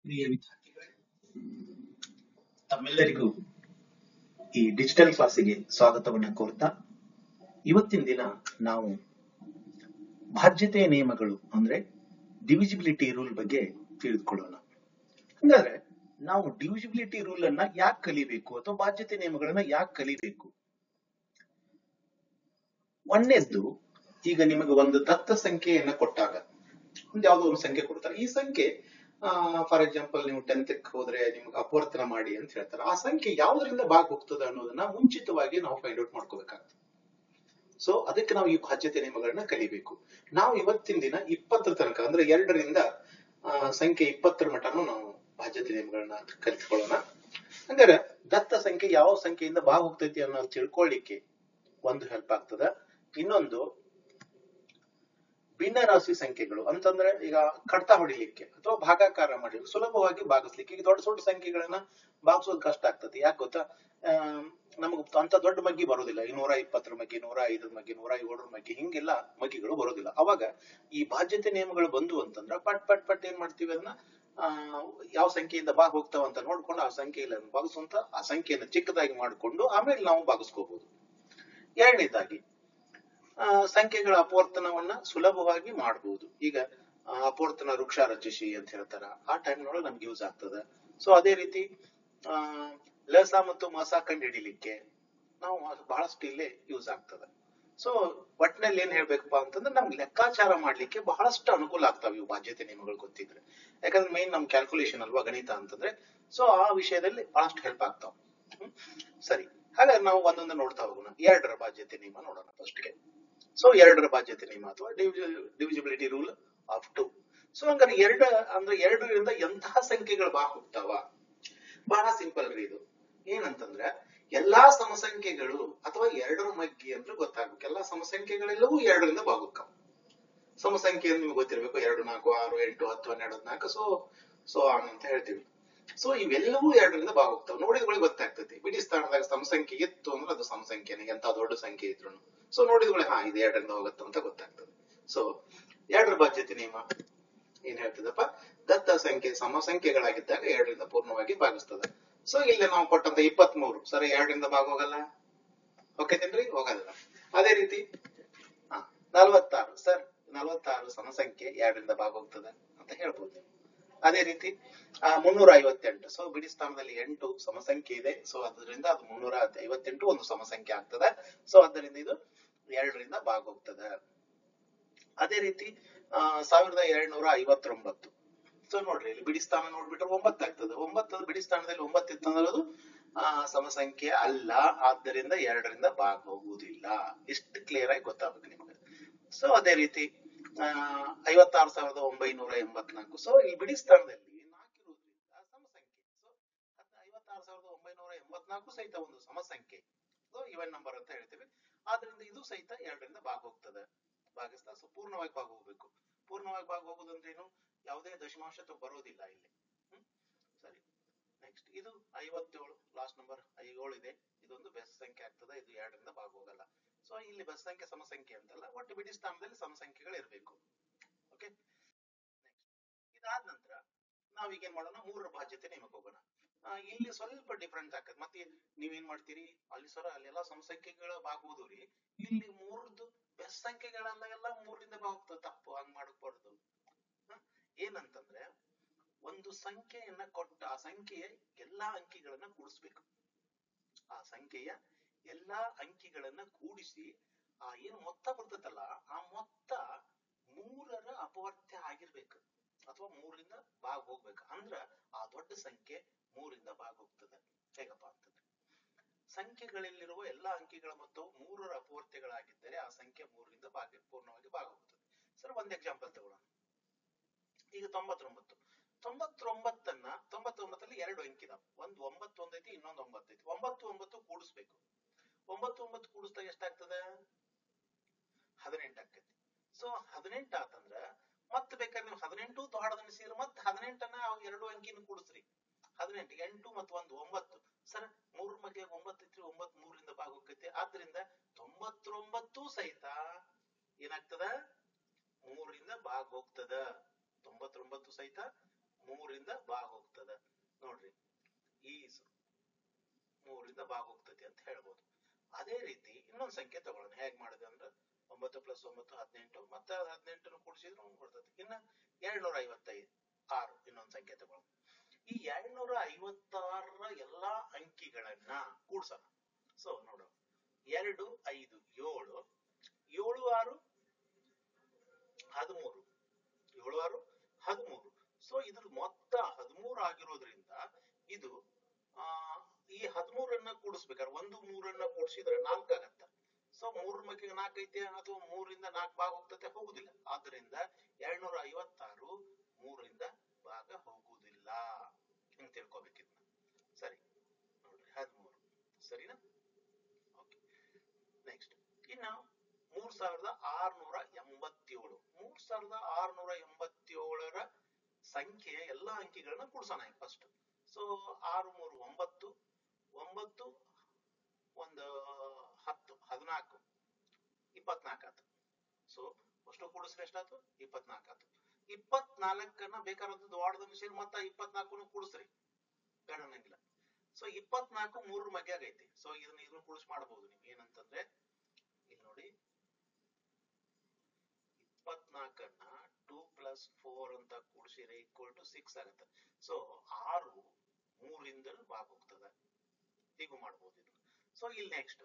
ಪ್ರಿಯ ವಿದ್ಯಾರ್ಥಿಗಳೇ, ತಮ್ಮೆಲ್ಲರಿಗೂ ಈ ಡಿಜಿಟಲ್ ಕ್ಲಾಸಿಗೆ ಸ್ವಾಗತವನ್ನ ಕೋರ್ತಾ ಇವತ್ತಿನ ದಿನ ನಾವು ಬಾಧ್ಯತೆಯ ನಿಯಮಗಳು ಅಂದ್ರೆ ಡಿವಿಜಿಬಿಲಿಟಿ ರೂಲ್ ಬಗ್ಗೆ ತಿಳಿದುಕೊಳ್ಳೋಣ. ಹಂಗಾದ್ರೆ ನಾವು ಡಿವಿಜಿಬಿಲಿಟಿ ರೂಲ್ ಅನ್ನ ಯಾಕೆ ಕಲಿಬೇಕು ಅಥವಾ ಬಾಧ್ಯತೆ ನಿಯಮಗಳನ್ನ ಯಾಕೆ ಕಲಿಬೇಕು? ಒಂದನೇದ್ದು, ಈಗ ನಿಮಗೆ ಒಂದು ದತ್ತ ಸಂಖ್ಯೆಯನ್ನ ಕೊಟ್ಟಾಗ ಯಾವ್ದೋ ಒಂದು ಸಂಖ್ಯೆ ಕೊಡ್ತಾರೆ. ಈ ಸಂಖ್ಯೆ ಫಾರ್ ಎಕ್ಸಾಂಪಲ್ ನೀವು 10th ಹೋದ್ರೆ ನಿಮ್ಗೆ ಅಪವರ್ತನ ಮಾಡಿ ಅಂತ ಹೇಳ್ತಾರೆ. ಆ ಸಂಖ್ಯೆ ಯಾವ್ದರಿಂದ ಭಾಗ ಹೋಗ್ತದೆ ಅನ್ನೋದನ್ನ ಮುಂಚಿತವಾಗಿ ನಾವು ಫೈಂಡ್ ಔಟ್ ಮಾಡ್ಕೋಬೇಕಾಗ್ತದೆ. ಸೊ ಅದಕ್ಕೆ ನಾವು ಈ ಬಾಧ್ಯತೆ ನಿಯಮಗಳನ್ನ ಕಲಿಬೇಕು. ನಾವು ಇವತ್ತಿನ ದಿನ 20 ತನಕ ಅಂದ್ರೆ 2ರಿಂದ ಸಂಖ್ಯೆ 20 ಮಟನು ನಾವು ಬಾಧ್ಯತೆ ನಿಯಮಗಳನ್ನ ಕಲಿತ್ಕೊಳ್ಳೋಣ. ಹಂಗಾರೆ ದತ್ತ ಸಂಖ್ಯೆ ಯಾವ ಸಂಖ್ಯೆಯಿಂದ ಭಾಗ ಹೋಗ್ತೈತಿ ಅನ್ನೋದು ತಿಳ್ಕೊಳ್ಳಿಕ್ಕೆ ಒಂದು ಹೆಲ್ಪ್ ಆಗ್ತದ. ಇನ್ನೊಂದು, ಭಿನ್ನ ರಾಶಿ ಸಂಖ್ಯೆಗಳು ಅಂತಂದ್ರೆ ಈಗ ಕಡ್ತ ಹೊಡಿಲಿಕ್ಕೆ ಅಥವಾ ಭಾಗಾಕಾರ ಮಾಡಲಿಕ್ಕೆ ಸುಲಭವಾಗಿ ಭಾಗಿಸ್ಲಿಕ್ಕೆ. ಈಗ ದೊಡ್ಡ ದೊಡ್ಡ ಸಂಖ್ಯೆಗಳನ್ನ ಭಾಗಿಸೋದು ಕಷ್ಟ ಆಗ್ತದೆ. ಯಾಕೆ ಗೊತ್ತಾ? ನಮಗ್ ಅಂತ ದೊಡ್ಡ ಮಗ್ಗಿ ಬರೋದಿಲ್ಲ. 220 ಮಗ್ಗಿ, 105 ಮಗ್ಗಿ, 107 ಮಗ್ಗಿ, ಹಿಂಗೆಲ್ಲ ಮಗ್ಗಿಗಳು ಬರೋದಿಲ್ಲ. ಅವಾಗ ಈ ಬಾಧ್ಯತೆ ನಿಯಮಗಳು ಬಂದು ಅಂತಂದ್ರ ಪಟ್ ಪಟ್ ಪಟ್ ಏನ್ ಮಾಡ್ತೀವಿ, ಅದನ್ನ ಯಾವ ಸಂಖ್ಯೆಯಿಂದ ಭಾಗ ಹೋಗ್ತಾವ ಅಂತ ನೋಡ್ಕೊಂಡು ಆ ಸಂಖ್ಯೆಯಲ್ಲಿ ಭಾಗಿಸುವಂತ ಆ ಸಂಖ್ಯೆಯನ್ನು ಚಿಕ್ಕದಾಗಿ ಮಾಡಿಕೊಂಡು ಆಮೇಲೆ ನಾವು ಭಾಗಿಸ್ಕೋಬಹುದು. ಎರಡನೇದಾಗಿ, ಸಂಖ್ಯೆಗಳ ಅಪವರ್ತನವನ್ನ ಸುಲಭವಾಗಿ ಮಾಡಬಹುದು. ಈಗ ಅಪವರ್ತನ ವೃಕ್ಷ ರಚಿಸಿ ಅಂತ ಹೇಳ್ತಾರ, ಆ ಟೈಮ್ನೊಳಗೆ ನಮ್ಗೆ ಯೂಸ್ ಆಗ್ತದ. ಸೊ ಅದೇ ರೀತಿ ಲಸ ಮತ್ತು ಮಸ ಕಂಡು ಹಿಡಿಲಿಕ್ಕೆ ನಾವು ಬಹಳಷ್ಟು ಇಲ್ಲೇ ಯೂಸ್ ಆಗ್ತದ. ಸೊ ಒಟ್ಟಿನಲ್ಲಿ ಏನ್ ಹೇಳ್ಬೇಕಪ್ಪ ಅಂತಂದ್ರೆ ನಮ್ಗೆ ಲೆಕ್ಕಾಚಾರ ಮಾಡ್ಲಿಕ್ಕೆ ಬಹಳಷ್ಟು ಅನುಕೂಲ ಆಗ್ತಾವ ಇವು ಬಾಧ್ಯತೆ ನಿಯಮಗಳು ಗೊತ್ತಿದ್ರೆ. ಯಾಕಂದ್ರೆ ಮೇನ್ ನಮ್ ಕ್ಯಾಲ್ಕುಲೇಷನ್ ಅಲ್ವಾ ಗಣಿತ ಅಂತಂದ್ರೆ. ಸೊ ಆ ವಿಷಯದಲ್ಲಿ ಬಹಳಷ್ಟು ಹೆಲ್ಪ್ ಆಗ್ತಾವ. ಸರಿ, ಹಾಗಾದ್ರೆ ನಾವು ಒಂದೊಂದು ನೋಡ್ತಾ ಹೋಗೋಣ. 2ರ ಬಾಧ್ಯತೆ ನಿಯಮ ನೋಡೋಣ ಫಸ್ಟ್ಗೆ. ಸೊ 2ರ ಬಾಧ್ಯತೆ ನಿಯಮ ಅಥವಾ ಡಿವಿಜಿಬಿಲಿಟಿ ರೂಲ್ ಆಫ್ 2. ಸೊ ಹಂಗಾರೆ 2ರಿಂದ ಎಂತಹ ಸಂಖ್ಯೆಗಳು ಭಾಗ ಹೋಗ್ತಾವ? ಬಹಳ ಸಿಂಪಲ್ ರೀ ಇದು. ಏನಂತಂದ್ರೆ ಎಲ್ಲಾ ಸಮಸಂಖ್ಯೆಗಳು ಅಥವಾ 2ರ ಮಗ್ಗಿ ಅಂದ್ರೆ ಗೊತ್ತಾಗ್ಬೇಕು. ಎಲ್ಲಾ ಸಮಸಂಖ್ಯೆಗಳೆಲ್ಲವೂ 2ರಿಂದ ಭಾಗ ಹೋಗ್ತಾವ. ಸಮಸಂಖ್ಯೆ ನಿಮ್ಗೆ ಗೊತ್ತಿರ್ಬೇಕು, 2, 4, 6, 8, 10, 12, 14 ಸೊ ಅಂತ ಹೇಳ್ತೀವಿ. ಸೊ ಇವೆಲ್ಲವೂ 2ರಿಂದ ಭಾಗ ಹೋಗ್ತಾವ. ನೋಡಿದ್ಗಳಿಗೆ ಗೊತ್ತಾಗ್ತೈತಿ. ಬಿಡಿ ಸ್ಥಾನದಾಗ ಸಮಸಂಖ್ಯೆ ಇತ್ತು ಅಂದ್ರೆ ಅದು ಸಮಸಂಖ್ಯೆನೆ, ಎಂತ ದೊಡ್ಡ ಸಂಖ್ಯೆ ಇದ್ರು. ಸೊ ನೋಡಿದ್ಗಳಿಗೆ ಇದು 2ರಿಂದ ಹೋಗುತ್ತೆ ಅಂತ ಗೊತ್ತಾಗ್ತದೆ. ಸೊ 2ರ ಬಾಧ್ಯತೆ ನಿಯಮ ಏನ್ ಹೇಳ್ತದಪ್ಪ? ದತ್ತ ಸಂಖ್ಯೆ ಸಮಸಂಖ್ಯೆಗಳಾಗಿದ್ದಾಗ 2ರಿಂದ ಪೂರ್ಣವಾಗಿ ಭಾಗಿಸ್ತದೆ. ಸೊ ಇಲ್ಲಿ ನಾವು ಕೊಟ್ಟಂತ 23 ಸರಿ 2ರಿಂದ ಭಾಗ ಹೋಗಲ್ಲ. ಓಕೆತೇನ್ರಿ? ಹೋಗಲ್ಲ. ಅದೇ ರೀತಿ 46 ಸರ್ 46 ಸಮಸಂಖ್ಯೆ 2ರಿಂದ ಭಾಗ ಹೋಗ್ತದೆ ಅಂತ ಹೇಳ್ಬೋದು. ಅದೇ ರೀತಿ 358 ಸೊ ಬಿಡಿ ಸ್ಥಾನದಲ್ಲಿ 8 ಸಮಸಂಖ್ಯೆ ಇದೆ. ಸೊ ಅದರಿಂದ ಅದು 358 ಒಂದು ಸಮಸಂಖ್ಯೆ ಆಗ್ತದೆ. ಸೊ ಅದರಿಂದ ಇದು 2ರಿಂದ ಭಾಗ ಹೋಗ್ತದೆ. ಅದೇ ರೀತಿ 1259 ಸೊ ನೋಡ್ರಿ, ಇಲ್ಲಿ ಬಿಡಿ ಸ್ಥಾನ ನೋಡ್ಬಿಟ್ರೆ 9 ಆಗ್ತದೆ. 9 ಬಿಡಿ ಸ್ಥಾನದಲ್ಲಿ 9 ಇತ್ತು ಅಂದ್ರೆ ಅದು ಸಮಸಂಖ್ಯೆ ಅಲ್ಲ, ಆದ್ದರಿಂದ 2ರಿಂದ ಭಾಗ ಹೋಗುವುದಿಲ್ಲ. ಇಷ್ಟು ಕ್ಲಿಯರ್ ಆಗಿ ಗೊತ್ತಾಗ್ಬೇಕು ನಿಮ್ಗೆ. ಸೊ ಅದೇ ರೀತಿ 56,984 ಸೊ ಈ ಬಿಡಿ ಸ್ಥಾನದಲ್ಲಿ 4 ಇರುವುದರಿಂದ ಸಮಸಂಖ್ಯೆ. ಸೊ 56,984 ಸಹಿತ ಒಂದು ಸಮಸಂಖ್ಯೆ. ಸೊ ಇವನ್ ನಂಬರ್ ಅಂತ ಹೇಳ್ತೀವಿ. ಆದ್ರಿಂದ ಇದು ಸಹಿತ 2ರಿಂದ ಭಾಗ ಹೋಗ್ತದೆ. ಭಾಗಿಸ್ತಾ ಸೊ ಪೂರ್ಣವಾಗಿ ಭಾಗ ಹೋಗ್ಬೇಕು. ಪೂರ್ಣವಾಗಿ ಭಾಗ ಹೋಗುದಂದ್ರೆ ಏನು? ಯಾವುದೇ ದಶಮಾಂಶ ಬರೋದಿಲ್ಲ ಇಲ್ಲಿ. ಸರಿ, ನೆಕ್ಸ್ಟ್ ಇದು 57 ಲಾಸ್ಟ್ ನಂಬರ್ 7 ಇದೆ. ಇದೊಂದು ಬೆಸ್ ಸಂಖ್ಯೆ ಆಗ್ತದೆ. ಇದು 2ರಿಂದ ಭಾಗ ಹೋಗಲ್ಲ. ಸೊ ಇಲ್ಲಿ ಬೆಸ್ ಸಂಖ್ಯೆ ಸಮಸಂಖ್ಯೆ ಅಂತಲ್ಲ, ಒಟ್ಟು ಬಿಡಿ ಸ್ಥಾನದಲ್ಲಿ ಸಮಸಂಖ್ಯೆಗಳು ಇರಬೇಕು. ಓಕೆ, ನೆಕ್ಸ್ಟ್ ಇದಾದ ನಂತರ ನಾವೀಗೇನ್ ಮಾಡೋಣ? 3ರ ಬಾಧ್ಯತೆ ನಿಯಮಕ್ಕೆ ಹೋಗೋಣ. ಇಲ್ಲಿ ಸ್ವಲ್ಪ ಡಿಫ್ರೆಂಟ್ ಆಗ್ತದೆ. ಮತ್ತೆ ನೀವೇನ್ ಮಾಡ್ತೀರಿ, ಅಲ್ಲಿ ಸರ ಅಲ್ಲೆಲ್ಲ ಸಮಸಂಖ್ಯೆಗಳ ಭಾಗ ಹೋದ್ರಿ, ಇಲ್ಲಿ 3ರದ್ದು ಬೆಸ್ ಸಂಖ್ಯೆಗಳೆಲ್ಲ 3ರಿಂದ ಭಾಗ ಹೋಗ್ತದೆ. ತಪ್ಪು, ಹಂಗ್ ಮಾಡಬಾರ್ದು. ಏನಂತಂದ್ರೆ ಒಂದು ಸಂಖ್ಯೆಯನ್ನ ಕೊಟ್ಟು ಆ ಸಂಖ್ಯೆಯ ಎಲ್ಲಾ ಅಂಕಿಗಳನ್ನ ಕೂಡಿಸ್ಬೇಕು. ಆ ಸಂಖ್ಯೆಯ ಎಲ್ಲಾ ಅಂಕಿಗಳನ್ನ ಕೂಡಿಸಿ ಆ ಏನು ಮೊತ್ತ ಬರ್ತದಲ್ಲ ಆ ಮೊತ್ತ 3ರ ಅಪವರ್ತ್ಯ ಆಗಿರ್ಬೇಕು ಅಥವಾ 3ರಿಂದ ಭಾಗ ಹೋಗ್ಬೇಕು. ಅಂದ್ರ ಆ ದೊಡ್ಡ ಸಂಖ್ಯೆ 3ರಿಂದ ಭಾಗ ಹೋಗ್ತದೆ. ಹೇಗಪ್ಪ ಅಂತಂದ್ರೆ ಸಂಖ್ಯೆಗಳಲ್ಲಿರುವ ಎಲ್ಲಾ ಅಂಕಿಗಳ ಮೊತ್ತವು 3ರ ಅಪವರ್ತ್ಯಗಳಾಗಿದ್ದರೆ ಆ ಸಂಖ್ಯೆ 3ರಿಂದ ಪೂರ್ಣವಾಗಿ ಭಾಗ ಹೋಗ್ತದೆ. ಸರ್ ಒಂದ್ ಎಕ್ಸಾಂಪಲ್ ತಗೊಳ್ಳೋಣ. ಈಗ 99 99ಲ್ಲಿ 2 ಅಂಕಿ ಇದಾವ. ಒಂದು 9 ಒಂದೈತಿ, ಇನ್ನೊಂದು 9 ಐತಿ. 9 ಕೂಡಿಸ್ಬೇಕು. 9 ಕೂಡಿಸಿದಾಗ ಎಷ್ಟಾಗ್ತದೆ? 18 ಆಗ್ತೈತಿ. ಸೊ 18 ಆತಂದ್ರ ಮತ್ತೆ ಬೇಕಾದ್ರೆ ನೀವು 18 ದೊಡ್ಡದನ್ನಿಸಿದ್ರೆ ಮತ್ತೆ 18ನ್ನ 2 ಅಂಕಿನ ಕೂಡಿಸ್ರಿ. 18 8 ಮತ್ತು 1 9 ಸರ್ 3 ಮಧ್ಯೆ 9 ಐತ್ರಿ. 9 3ರಿಂದ ಭಾಗ ಹೋಗ್ತೈತಿ. ಆದ್ರಿಂದ 99 ಸಹಿತ ಏನಾಗ್ತದ? 3ರಿಂದ ಭಾಗ ಹೋಗ್ತದ. 99 ಸಹಿತ ಮೂರಿಂದ ಭಾಗ ಹೋಗ್ತದ ನೋಡ್ರಿ. ಈಸ್ ಮೂರಿಂದ ಭಾಗ ಹೋಗ್ತತಿ ಅಂತ ಹೇಳ್ಬೋದು. ಅದೇ ರೀತಿ ಇನ್ನೊಂದು ಸಂಖ್ಯೆ ತಗೊಳ್ಳೋಣ. ಹೇಗ್ ಮಾಡಿದೆ ಅಂದ್ರೆ 9 + 9 18, ಮತ್ತೆ 18 ಕೂಡಿಸಿದ್ರೆ ಬರ್ತದೆ. ಇನ್ನ 256 ಇನ್ನೊಂದು ಸಂಖ್ಯೆ ತಗೊಳ್ಳೋಣ. ಈ 256ರ ಎಲ್ಲಾ ಅಂಕಿಗಳನ್ನ ಕೂಡ್ಸೋಣ. ಸೊ ನೋಡೋಣ, 2 5 7, 7 6 13, 7 6 13. ಸೊ ಇದ್ರ ಮೊತ್ತ 13 ಆಗಿರೋದ್ರಿಂದ ಇದು ಈ 13ಅನ್ನ ಕೂಡಿಸ್ಬೇಕಾದ್ರೆ 1 3 ಕೂಡಿಸಿದ್ರೆ 4 ಆಗತ್ತ. ಸೊ 3 ಮಕ್ಕಿಗೆ 4 ಐತೆ, ಅಥವಾ 3ರಿಂದ 4 ಭಾಗ ಹೋಗ್ತತೆ? ಹೋಗುದಿಲ್ಲ. ಆದ್ದರಿಂದ 256 3ರಿಂದ ಭಾಗ ಹೋಗುವುದಿಲ್ಲ ಅಂತ ತಿಳ್ಕೊಬೇಕಿದ್ನ. ಸರಿ ನೋಡ್ರಿ, 13 ಸರಿನಾ? ಓಕೆ, ನೆಕ್ಸ್ಟ್ ಇನ್ನ 3687. 3687ರ ಸಂಖ್ಯೆಯ ಎಲ್ಲಾ ಅಂಕಿಗಳನ್ನ ಕೂಡ್ಸೋಣ ಫಸ್ಟ್. ಸೊ 6 3 9, 9 1 10 14, 24 ಆತು. ಸೊ ಅಷ್ಟು ಕೂಡಿಸ್ರೆ ಎಷ್ಟಾಯ್ತು? 24 ಆತು. 24ಅನ್ನ ಬೇಕಾದಂತ ದೊಡ್ಡದನ್ನ ಸೇರಿ ಮತ್ತ 24 ಕೂಡಿಸ್ರಿ, ಬೇಡ ಅನ್ನಂಗಿಲ್ಲ. ಸೊ 24 3 ಮಗ್ಯಾಗ ಐತಿ. ಸೊ ಇದನ್ನ ಕೂಡಿಸ್ ಮಾಡಬಹುದು ನೀವು. ಏನಂತಂದ್ರೆ ಇಲ್ಲಿ ನೋಡಿ, 24ಅನ್ನ 2 + 4 ಅಂತ ಕೂಡಿಸಿದ್ರೆ = 6 ಆಗುತ್ತೆ. ಸೊ 6 3ರಿಂದ ಭಾಗ ಹೋಗ್ತದೆ. ಹೀಗೂ ಮಾಡಬಹುದು ಇದು. ಸೊ ಇಲ್ಲಿ ನೆಕ್ಸ್ಟ್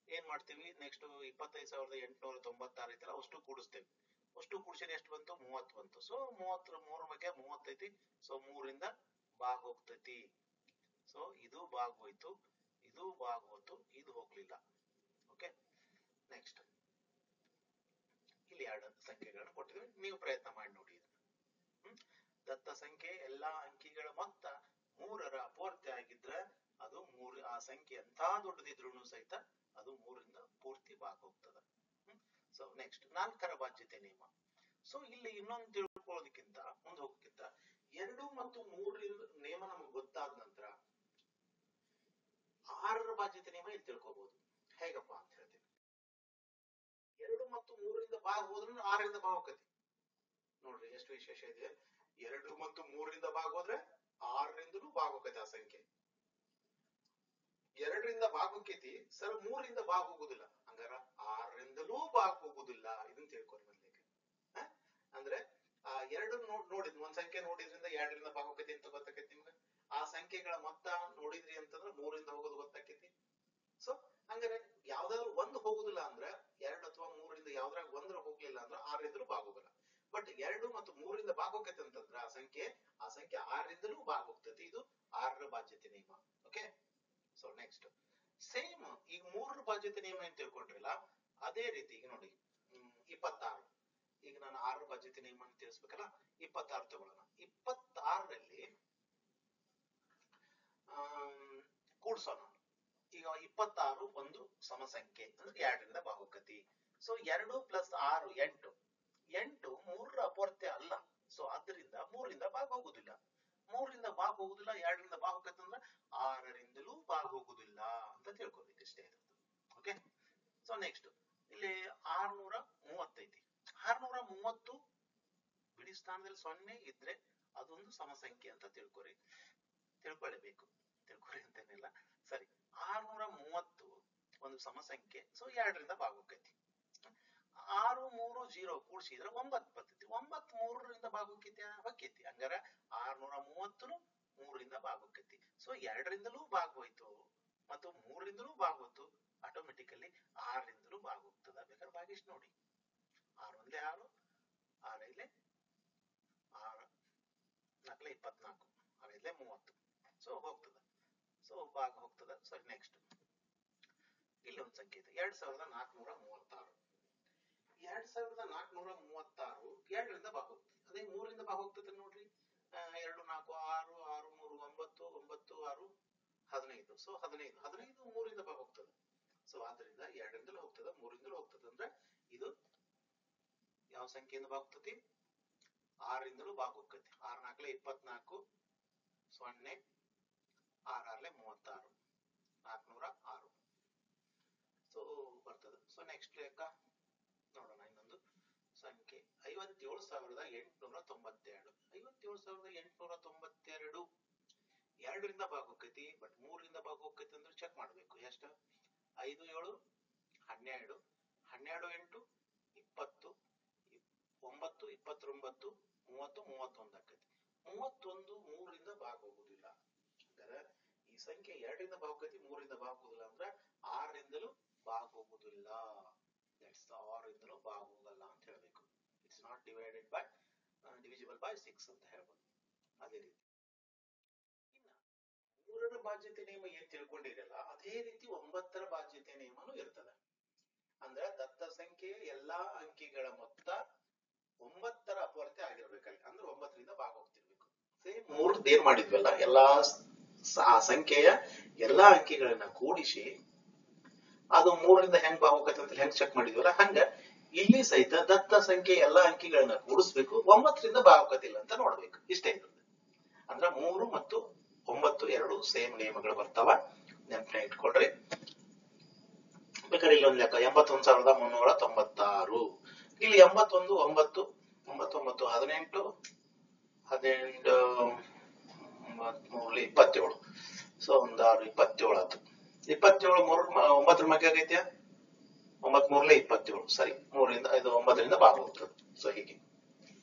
ಏನ್ ಮಾಡ್ತೀವಿ? ನೆಕ್ಸ್ಟ್ 25896 ಐತಲ್ಲ, ಅಷ್ಟು ಕೂಡಿಸ್ತೇವೆ. ಅಷ್ಟು ಕೂಡಿಸಿದ್ರೆ ಎಷ್ಟು ಬಂತು? 30 ಬಂತು. ಸೊ 3 ಬಗ್ಗೆ 30 ಐತಿ. ಸೊ 3ರಿಂದ ಭಾಗ ಹೋಗ್ತೈತಿ. ಸೊ ಇದು ಭಾಗ ಹೋಯ್ತು, ಇದು ಭಾಗ ಹೋಯ್ತು, ಇದು ಹೋಗ್ಲಿಲ್ಲ. ಓಕೆ, ನೆಕ್ಸ್ಟ್ ಇಲ್ಲಿ 2 ಸಂಖ್ಯೆಗಳನ್ನು ಕೊಟ್ಟಿದ್ವಿ. ನೀವು ಪ್ರಯತ್ನ ಮಾಡಿ ನೋಡಿ ಇದನ್ನ. ದತ್ತ ಸಂಖ್ಯೆ ಎಲ್ಲಾ ಅಂಕಿಗಳ ಮೊತ್ತ 3ರ ಅಪೂರ್ತಿ ಆಗಿದ್ರೆ ಅದು ಆ ಸಂಖ್ಯೆ ಎಂತ ದೊಡ್ಡದಿದ್ರು ಸಹಿತ ಅದು 3ರಿಂದ ಪೂರ್ತಿ ಭಾಗ ಹೋಗ್ತದ. ಸೊ ನೆಕ್ಸ್ಟ್ 4ರ ಬಾಧ್ಯತೆ ನಿಯಮ. ಸೊ ಇಲ್ಲಿ ಇನ್ನೊಂದು ತಿಳ್ಕೊಳ್ಳೋದಕ್ಕಿಂತ ಮುಂದೆ ಹೋಗೋಕ್ಕಿಂತ 2 ಮತ್ತು 3ರ ನಿಯಮ ನಮ್ಗೆ ಗೊತ್ತಾದ ನಂತರ 6ರ ಬಾಧ್ಯತೆ ನಿಯಮ ಇಲ್ಲಿ ತಿಳ್ಕೊಬಹುದು. ಹೇಗಪ್ಪ ಅಂತ ಹೇಳ್ತೀನಿ. 2 ಮತ್ತು 3ರಿಂದ ಭಾಗ ಹೋದ್ರೆ 6ರಿಂದ ಭಾಗ ಹೋಗ್ತೈತಿ. ನೋಡ್ರಿ ಎಷ್ಟು ವಿಶೇಷ ಇದೆ. 2 ಮತ್ತು 3ರಿಂದ ಭಾಗ ಹೋದ್ರೆ 6ರಿಂದಲೂ ಭಾಗ ಹೋಗ್ತೈತಿ ಆ ಸಂಖ್ಯೆ. 2ರಿಂದ ಭಾಗ ಹೋಗ್ತೈತಿ ಸರ್, 3ರಿಂದ ಭಾಗ ಹೋಗುದಿಲ್ಲ. ಹಂಗಾರ 6ರಿಂದಲೂ ಭಾಗ ಹೋಗುದಿಲ್ಲ. ಇದನ್ನ ತಿಳ್ಕೊರಿ ಮೊದ್ಲಿಗೆ. ಅಂದ್ರೆ 2 ನೋಡಿದ್ ಒಂದ್ ಸಂಖ್ಯೆ ನೋಡಿದ್ರಿಂದ 2ರಿಂದ ಭಾಗ ಹೋಗ್ತೈತಿ ಅಂತ ಗೊತ್ತಾಕೈತಿ ನಿಮ್ಗೆ. ಆ ಸಂಖ್ಯೆಗಳ ಮೊತ್ತ ನೋಡಿದ್ರಿ ಅಂತಂದ್ರೆ 3ರಿಂದ ಹೋಗೋದು ಗೊತ್ತಾಕೈತಿ. ಸೊ ಹಂಗಾರೆ ಯಾವ್ದಾದ್ರು ಒಂದು ಹೋಗುದಿಲ್ಲ ಅಂದ್ರೆ 2 ಅಥವಾ 3ರಿಂದ ಯಾವ್ದ್ರಾಗ ಒಂದ್ರ ಹೋಗ್ಲಿಲ್ಲ ಅಂದ್ರೆ 6ರಿಂದಲೂ ಭಾಗ ಹೋಗಲ್ಲ. ಬಟ್ 2 ಮತ್ತು 3ರಿಂದ ಭಾಗ ಹೋಗ್ತೈತಿ ಅಂತಂದ್ರೆ ಆ ಸಂಖ್ಯೆ 6ರಿಂದಲೂ ಭಾಗ ಹೋಗ್ತೈತಿ. ಇದು 6ರ ಬಾಧ್ಯತೆ ನಿಯಮ. ಓಕೆ, ಸೊ ನೆಕ್ಸ್ಟ್ ಸೇಮ್ ಈಗ 3ರ ಬಾಧ್ಯತೆ ನಿಯಮ ಏನ್ ತಿಳ್ಕೊಂಡ್ರಿಲ್ಲ, ಅದೇ ರೀತಿ ಈಗ ನೋಡಿ 26. ಈಗ ನಾನು 6ರ ಬಾಧ್ಯತೆ ನಿಯಮ ತಿಳಿಸ್ಬೇಕಲ್ಲ, 26 ತಗೊಳ್ಳೋಣ. 26ರಲ್ಲಿ ಕೂಡ್ಸೋಣ. ಈಗ 26 ಒಂದು ಸಮ ಸಂಖ್ಯೆ ಅಂದ್ರೆ 2ರಿಂದ ಭಾಗ ಹೋಗ್ತೈತಿ. ಸೊ 2 + 6 8. 8 3ರ ಅಪೂರ್ತಿ ಅಲ್ಲ. ಸೊ ಆದ್ದರಿಂದ 3ರಿಂದ ಭಾಗ ಹೋಗುದಿಲ್ಲ. 3ರಿಂದ ಭಾಗ ಹೋಗುದಿಲ್ಲ, 2ರಿಂದ ಭಾಗ ಹೋಗ್ತೈತಿ ಅಂದ್ರೆ 6ರಿಂದಲೂ ಭಾಗ ಹೋಗುದಿಲ್ಲ ಅಂತ ತಿಳ್ಕೊಬೇಕು ಇಷ್ಟೇ ಇರೋದು. ಓಕೆ, ಸೊ ನೆಕ್ಸ್ಟ್ ಇಲ್ಲಿ 630 ಐತಿ. 630 ಬಿಡಿ ಸ್ಥಾನದಲ್ಲಿ 0 ಇದ್ರೆ ಅದೊಂದು ಸಮ ಸಂಖ್ಯೆ ಅಂತ ತಿಳ್ಕೊಳ್ಳಬೇಕು. ತಿಳ್ಕೊಳ್ಳಿ ಅಂತೇನಿಲ್ಲ. ಸರಿ, 630 ಒಂದು ಸಮ ಸಂಖ್ಯೆ. ಸೊ 2ರಿಂದ ಭಾಗ ಹೋಗ್ತೈತಿ. 6 3 0 ಕೂಡಿಸಿದ್ರೆ 9 ಬರ್ತೈತಿ. 9 3ರಿಂದ ಭಾಗ ಹೋಗ್ತೈತಿ. ಹಂಗಾರ 630 3ರಿಂದ ಭಾಗ ಹೋಗ್ತೈತಿ. ಸೊ 2ರಿಂದಲೂ ಭಾಗ ಹೋಯ್ತು ಮತ್ತು 3ರಿಂದಲೂ ಭಾಗ ಹೋಯ್ತು. ಆಟೋಮೆಟಿಕಲಿ 6ರಿಂದಲೂ ಭಾಗ ಹೋಗ್ತದ. ಬೇಕಾದ್ರೆ ಭಾಗಿಸಿ ನೋಡಿ. 6 1 6, 6 5 6 4 24, 6 5 30. ಸೊ ಹೋಗ್ತದ. ಸೊ ಭಾಗ ಹೋಗ್ತದ. ಸರಿ, ನೆಕ್ಸ್ಟ್ ಇಲ್ಲಿ ಒಂದು ಸಂಖ್ಯೆ ಇದೆ 2436. 2436 2ರಿಂದ ಭಾಗ ಹೋಗ್ತದೆ. ಅದೇ 3ರಿಂದ ಭಾಗ ಹೋಗ್ತದೆ ನೋಡ್ರಿ. 2 4 6 6 3 9 9 6 15. ಸೊ 15 3ರಿಂದ ಭಾಗ ಹೋಗ್ತದೆ. ಸೊ ಆದ್ರಿಂದ 2ರಿಂದಲೂ ಹೋಗ್ತದೆ, 3ರಿಂದಲೂ ಹೋಗ್ತದೆ. ಅಂದ್ರೆ ಇದು ಯಾವ ಸಂಖ್ಯೆಯಿಂದ ಭಾಗ ಹೋಗ್ತತಿ? 6ರಿಂದಲೂ ಭಾಗ ಹೋಗ್ತೈತಿ. 6 4 24, 0 6 6 36, 406. ಸೊ ಬರ್ತದೆ. ಸೊ ನೆಕ್ಸ್ಟ್ ಲೆಕ್ಕ ನೋಡೋಣ. ಇನ್ನೊಂದು ಸಂಖ್ಯೆ 57,892. 57,892 2ರಿಂದ ಭಾಗ ಹೋಗ್ತೈತಿ, ಬಟ್ 3ರಿಂದ ಭಾಗ ಹೋಗ್ತೈತಿ ಅಂದ್ರೆ ಚೆಕ್ ಮಾಡ್ಬೇಕು. ಎಷ್ಟ? 5 7 12, 12 8 20, 9 29, 30 31 ಆಕೈತಿ. 31 3ರಿಂದ ಭಾಗ ಹೋಗುದಿಲ್ಲ. ಅಂದ್ರೆ ಈ ಸಂಖ್ಯೆ 2ರಿಂದ ಭಾಗ ಹೋಗ್ತೈತಿ, 3ರಿಂದ ಭಾಗ ಹೋಗುದಿಲ್ಲ ಅಂದ್ರೆ 6ರಿಂದಲೂ ಭಾಗ ಹೋಗುದಿಲ್ಲ. ದಟ್ಸ್ 6ರಿಂದಲೂ ಭಾಗ ಹೋಗಲ್ಲ ಅಂತ ಹೇಳ್ಬೇಕು. It's not divided by divisible by 6 ಅಂತ ಹೇಳ್ಬೋದು. ಅದೇ ರೀತಿ ಇನ್ನ 3ರ ಬಾಧ್ಯತೆ ನಿಯಮ ಏನ್ ತಿಳ್ಕೊಂಡಿರಲ್ಲ, ಅದೇ ರೀತಿ 9ರ ಬಾಧ್ಯತೆ ನಿಯಮನೂ ಇರ್ತದೆ. ಅಂದ್ರೆ ದತ್ತ ಸಂಖ್ಯೆಯ ಎಲ್ಲಾ ಅಂಕಿಗಳ ಮೊತ್ತ 9ರ ಅಪವರ್ತೆ ಆಗಿರ್ಬೇಕಲ್ಲಿ, ಅಂದ್ರೆ 9ರಿಂದ ಭಾಗ ಹೋಗ್ತಿರ್ಬೇಕು. ಸೇಮ್ 3 ಏನ್ ಮಾಡಿದ್ವಲ್ಲ, ಎಲ್ಲಾ ಆ ಸಂಖ್ಯೆಯ ಎಲ್ಲಾ ಅಂಕಿಗಳನ್ನ ಕೂಡಿಸಿ ಅದು 3ರಿಂದ ಹೆಂಗ್ ಭಾಗ ಹೋಗತ್ತೆ ಅಂತ ಹೆಂಗ್ ಚೆಕ್ ಮಾಡಿದ್ವಲ್ಲ, ಹಂಗ ಇಲ್ಲಿ ಸಹಿತ ದತ್ತ ಸಂಖ್ಯೆ ಎಲ್ಲಾ ಅಂಕಿಗಳನ್ನ ಕೂಡಿಸ್ಬೇಕು, 9ರಿಂದ ಭಾಗ ಹೋಗತಿಲ್ಲ ಅಂತ ನೋಡ್ಬೇಕು. ಇಷ್ಟೇ ಇರ್ತದೆ. ಅಂದ್ರೆ 3 ಮತ್ತು 9 ಎರಡು ಸೇಮ್ ನಿಯಮಗಳು ಬರ್ತಾವ, ನೆನಪಿನ ಇಟ್ಕೊಳ್ರಿ. ಬೇಕಾದ್ರೆ ಇಲ್ಲೊಂದು ಲೆಕ್ಕ 81,396. ಇಲ್ಲಿ 81 9 99 18 18 3 27. ಸೊ 1 6 27 ಆಯ್ತು. 27 9ರ ಮಧ್ಯ ಆಗೈತೆ, 9 3 27. ಸರಿ, 3ರಿಂದ ಇದು 9ರಿಂದ ಭಾಗ ಹೋಗ್ತದೆ. ಸೊ ಹೀಗೆ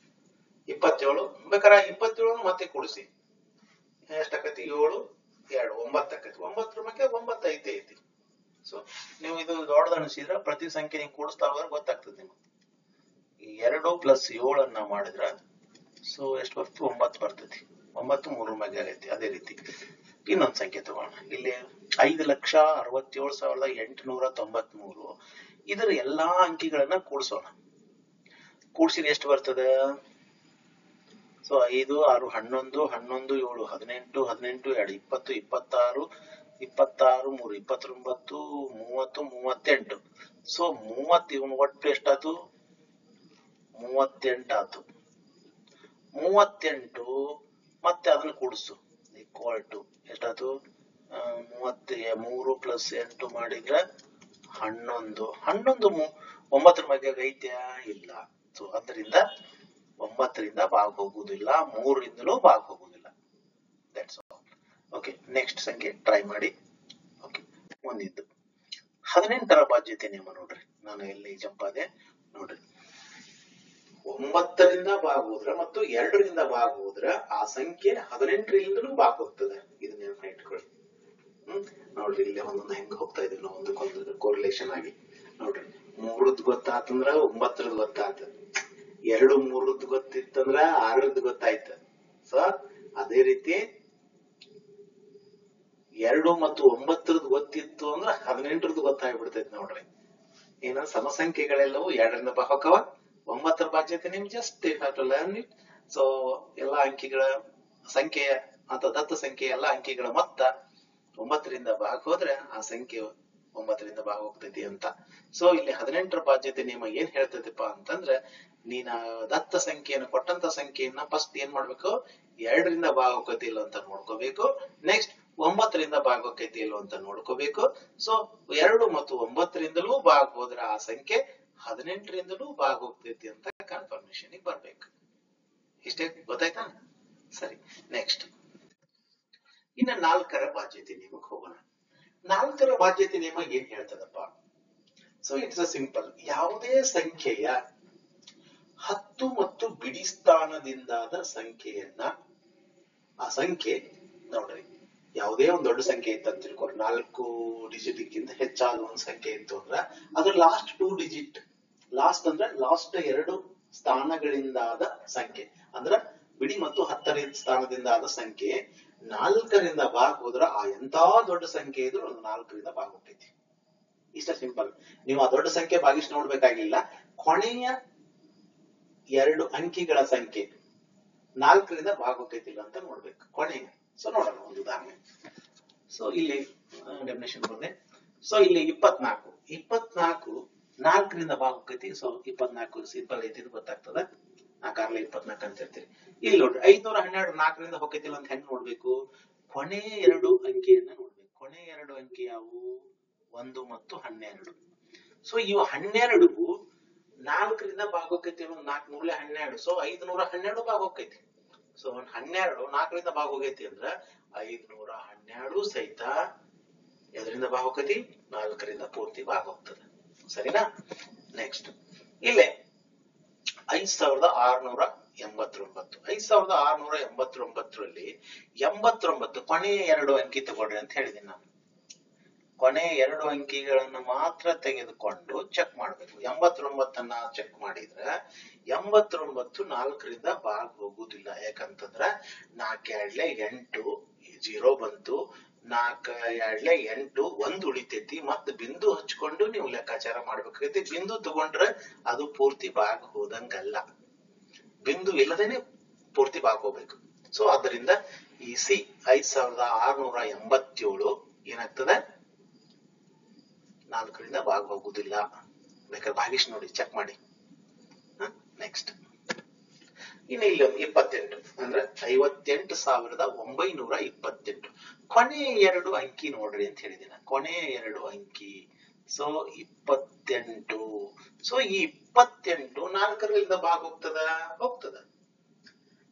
27 ಬೇಕಾದ್ರೆ 27 ಮತ್ತೆ ಕೂಡಿಸಿ ಎಷ್ಟಾಕತಿ? 7 2 9 ಆಕತಿ. 9ರ ಮಧ್ಯ 9 ಐತಿ. ಸೊ ನೀವು ಇದು ದೊಡ್ಡದ ಅನಿಸಿದ್ರೆ ಪ್ರತಿ ಸಂಖ್ಯೆ ನೀವು ಕೂಡಿಸ್ತಾ ಹೋದ್ರೆ ಗೊತ್ತಾಗ್ತದೆ ನಿಮ್ಗೆ. ಈ 2 + 7 ಅನ್ನ ಮಾಡಿದ್ರ ಸೊ ಎಷ್ಟು ಬರ್ತದೆ? 9 ಬರ್ತೈತಿ. 9 3ರ ಮಧ್ಯ ಆಗೈತಿ. ಅದೇ ರೀತಿ ಇನ್ನೊಂದು ಸಂಖ್ಯೆ ತಗೋಣ. ಇಲ್ಲಿ 5,67,893. ಇದರ ಎಲ್ಲಾ ಅಂಕಿಗಳನ್ನ ಕೂಡಿಸೋಣ. ಕೂಡಿಸಿದ್ರೆ ಎಷ್ಟು ಬರ್ತದೆ? ಸೊ 5 6 11 11 7 18 18 2 20 26 26 3 29 30 38. ಸೊ 30 ಇವನ್ ಒಟ್ಟು ಎಷ್ಟಾಯ್ತು? 38 ಆಯ್ತು. 38 ಮತ್ತೆ ಅದನ್ನ ಕೂಡಿಸು, ಈಕ್ವಲ್ ಟು ಎಷ್ಟಾಯ್ತು? 3 + 8 ಮಾಡಿದ್ರೆ 11. 11 9ರ ಮಧ್ಯ ಐತ್ಯಾ? ಇಲ್ಲ. ಸೊ ಅದರಿಂದ 9ರಿಂದ ಭಾಗ ಹೋಗುವುದಿಲ್ಲ, 3ರಿಂದಲೂ ಭಾಗ ಹೋಗುವುದಿಲ್ಲ. That's all. ಓಕೆ, ನೆಕ್ಸ್ಟ್ ಸಂಖ್ಯೆ ಟ್ರೈ ಮಾಡಿ. ಓಕೆ, ಮುಂದಿದ್ದು 18ರ ಬಾಧ್ಯತೆ ನಿಯಮ ನೋಡ್ರಿ. ನಾನು ಎಲ್ಲಿ ಜಂಪ್ ಆದೆ ನೋಡ್ರಿ. 9ರಿಂದ ಭಾಗ ಹೋದ್ರ ಮತ್ತು 2ರಿಂದ ಭಾಗ ಹೋದ್ರ ಆ ಸಂಖ್ಯೆ 18ರಿಂದಲೂ ಭಾಗ ಹೋಗ್ತದೆ. ಇದನ್ನ ನೆನಪಿನ ಇಟ್ಕೊಳ್ಳಿ. ನೋಡ್ರಿ, ಇಲ್ಲಿ ಒಂದೊಂದು ಹೆಂಗ್ ಹೋಗ್ತಾ ಇದೀವಿ ನಾವು ಒಂದಕ್ಕೊಂದು ಕೋರಿಲೇಷನ್ ಆಗಿ. ನೋಡ್ರಿ, 3ದ್ ಗೊತ್ತಾತಂದ್ರ 9ರದ ಗೊತ್ತಾತ, 2 3ದ್ ಗೊತ್ತಿತ್ತಂದ್ರ 6ದ್ ಗೊತ್ತಾಯ್ತ. ಸೊ ಅದೇ ರೀತಿ 2 ಮತ್ತು 9ರದ ಗೊತ್ತಿತ್ತು ಅಂದ್ರೆ 18ರದ ಗೊತ್ತಾಗ್ಬಿಡ್ತೈತಿ. ನೋಡ್ರಿ, ಏನ ಸಮಸಂಖ್ಯೆಗಳೆಲ್ಲವೂ 2ರಿಂದ ಭಾಗ ಹೋಗವ. 9ರ ಬಾಧ್ಯತೆ ನಿಮ್ ಜಸ್ಟ್ ಲರ್ನ್ ಇಟ್. ಸೊ ಎಲ್ಲಾ ಅಂಕಿಗಳ ಸಂಖ್ಯೆಯ ಅಥವಾ ದತ್ತ ಸಂಖ್ಯೆಯ ಎಲ್ಲಾ ಅಂಕಿಗಳ ಮೊತ್ತ 9ರಿಂದ ಭಾಗ ಹೋದ್ರೆ ಆ ಸಂಖ್ಯೆ 9ರಿಂದ ಭಾಗ ಹೋಗ್ತೈತಿ ಅಂತ. ಸೊ ಇಲ್ಲಿ 18ರ ಬಾಧ್ಯತೆ ನಿಯಮ ಏನ್ ಹೇಳ್ತೈತಿಪ್ಪ ಅಂತಂದ್ರೆ, ನೀನ ದತ್ತ ಸಂಖ್ಯೆಯನ್ನು ಕೊಟ್ಟಂತ ಸಂಖ್ಯೆಯನ್ನ ಫಸ್ಟ್ ಏನ್ ಮಾಡ್ಬೇಕು? 2ರಿಂದ ಭಾಗ ಹೋಗತಿ ಇಲ್ಲ ಅಂತ ನೋಡ್ಕೋಬೇಕು. ನೆಕ್ಸ್ಟ್ 9ರಿಂದ ಭಾಗ ಹೋಗತಿ ಇಲ್ಲ ಅಂತ ನೋಡ್ಕೋಬೇಕು. ಸೊ 2 ಮತ್ತು 9ರಿಂದಲೂ ಭಾಗ ಹೋದ್ರೆ ಆ ಸಂಖ್ಯೆ 18ರಿಂದಲೂ ಭಾಗ ಹೋಗ್ತೈತಿ ಅಂತ ಕನ್ಫರ್ಮೇಶನ್ ಬರ್ಬೇಕು. ಇಷ್ಟೇ ಗೊತ್ತಾಯ್ತಾ? ಸರಿ, ನೆಕ್ಸ್ಟ್ ಇನ್ನ 4ರ ಬಾಧ್ಯತೆ ನಿಯಮಕ್ಕೆ ಹೋಗೋಣ. 4ರ ಬಾಧ್ಯತೆ ನಿಯಮ ಏನ್ ಹೇಳ್ತದಪ್ಪ? So it's a simple. ಯಾವುದೇ ಸಂಖ್ಯೆಯ 10 ಮತ್ತು ಬಿಡಿ ಸ್ಥಾನದಿಂದಾದ ಸಂಖ್ಯೆಯನ್ನ, ಆ ಸಂಖ್ಯೆ ನೋಡ್ರಿ, ಯಾವುದೇ ಒಂದು ದೊಡ್ಡ ಸಂಖ್ಯೆ ಇತ್ತು ಅಂತ ತಿಳ್ಕೊರಿ, 4 ಡಿಜಿಟ್ಗಿಂತ ಹೆಚ್ಚಾದ ಒಂದು ಸಂಖ್ಯೆ ಇತ್ತು ಅಂದ್ರೆ ಅದ್ರ ಲಾಸ್ಟ್ 2 ಡಿಜಿಟ್, ಲಾಸ್ಟ್ ಅಂದ್ರೆ ಲಾಸ್ಟ್ 2 ಸ್ಥಾನಗಳಿಂದಾದ ಸಂಖ್ಯೆ, ಅಂದ್ರ ಬಿಡಿ ಮತ್ತು 10ರ ಸ್ಥಾನದಿಂದಾದ ಸಂಖ್ಯೆ 4ರಿಂದ ಭಾಗ ಹೋದ್ರ ಆ ಎಂತಾ ದೊಡ್ಡ ಸಂಖ್ಯೆ ಇದ್ರು ಒಂದು 4ರಿಂದ ಭಾಗ ಹೋಗ್ತೈತಿ. ಇಷ್ಟ ಸಿಂಪಲ್. ನೀವು ಆ ದೊಡ್ಡ ಸಂಖ್ಯೆ ಭಾಗಿಸಿ ನೋಡ್ಬೇಕಾಗಿಲ್ಲ, ಕೊನೆಯ 2 ಅಂಕಿಗಳ ಸಂಖ್ಯೆ 4ರಿಂದ ಭಾಗ ಹೋಗ್ತೈತಿಲ್ಲ ಅಂತ ನೋಡ್ಬೇಕು ಕೊನೆಯ. ಸೊ ನೋಡೋಣ ಒಂದು ಉದಾಹರಣೆ. ಸೊ ಇಲ್ಲಿ ಡೆಫಿನೇಷನ್ ಬಂದೆ. ಸೊ ಇಲ್ಲಿ 24 4ರಿಂದ ಭಾಗ ಹೋಗ್ತೈತಿ. ಸೊ 24 ಸಿಂಪಲ್ ಐತಿ, ಗೊತ್ತಾಗ್ತದ. 4 24 ಅಂತ ಹೇಳ್ತೀರಿ. ಇಲ್ಲಿ ನೋಡ್ರಿ, 512 4ರಿಂದ ಹೋಗ್ತೈತಿಲ್ಲ ಅಂತ ಹೆಂಗ್ ನೋಡ್ಬೇಕು? ಕೊನೆಯ 2 ಅಂಕಿಯನ್ನ ನೋಡ್ಬೇಕು. ಕೊನೆಯ 2 ಅಂಕಿ ಯಾವುವು? 1 ಮತ್ತು 12. ಸೊ ಇವು 12 4ರಿಂದ ಭಾಗ ಹೋಗ್ತೈತಿ. 4 3 12. ಸೊ 512 ಭಾಗ ಹೋಗ್ತೈತಿ. ಸೊ 12 4ರಿಂದ ಭಾಗ ಹೋಗೈತಿ ಅಂದ್ರ 512 ಸಹಿತ ಎದರಿಂದ ಭಾಗ ಹೋಗತಿ 4ರಿಂದ ಪೂರ್ತಿ ಭಾಗ ಹೋಗ್ತದೆ. ಸರಿನಾ? ನೆಕ್ಸ್ಟ್ ಇಲ್ಲೇ 5689 5689ರಲ್ಲಿ 89 ಕೊನೆಯ 2 ಅಂಕಿ ತಗೊಳ್ರಿ ಅಂತ ಹೇಳಿದೀನಿ ನಾನು. ಕೊನೆಯ 2 ಅಂಕಿಗಳನ್ನು ಮಾತ್ರ ತೆಗೆದುಕೊಂಡು ಚೆಕ್ ಮಾಡಬೇಕು. 89 ಚೆಕ್ ಮಾಡಿದ್ರೆ 89 4ರಿಂದ ಭಾಗ ಹೋಗುದಿಲ್ಲ. ಯಾಕಂತಂದ್ರ 4 2 0 ಬಂತು, 4 2 8 1 ಉಳಿತೈತಿ. ಮತ್ತೆ ಬಿಂದು ಹಚ್ಕೊಂಡು ನೀವು ಲೆಕ್ಕಾಚಾರ ಮಾಡ್ಬೇಕಾಗೈತಿ. ಬಿಂದು ತಗೊಂಡ್ರೆ ಅದು ಪೂರ್ತಿ ಭಾಗ ಹೋದಂಗಲ್ಲ, ಬಿಂದು ಇಲ್ಲದೇನೆ ಪೂರ್ತಿ ಭಾಗ ಹೋಗ್ಬೇಕು. ಸೊ ಆದ್ದರಿಂದ ಈ ಸಿ 5687 ಏನಾಗ್ತದೆ 4ರಿಂದ ಭಾಗ ಹೋಗುದಿಲ್ಲ. ಬೇಕಾದ್ರೆ ಭಾಗಿಸಿ ನೋಡಿ, ಚೆಕ್ ಮಾಡಿ. ನೆಕ್ಸ್ಟ್ ಇನ್ನು ಇಲ್ಲಿ 28 ಅಂದ್ರೆ 58,928 ಕೊನೆಯ 2 ಅಂಕಿ ನೋಡ್ರಿ ಅಂತ ಹೇಳಿದಿನ. ಕೊನೆಯ 2 ಅಂಕಿ ಸೊ 28. ಸೊ ಈ 28 4ರಿಂದ ಭಾಗ ಹೋಗ್ತದ.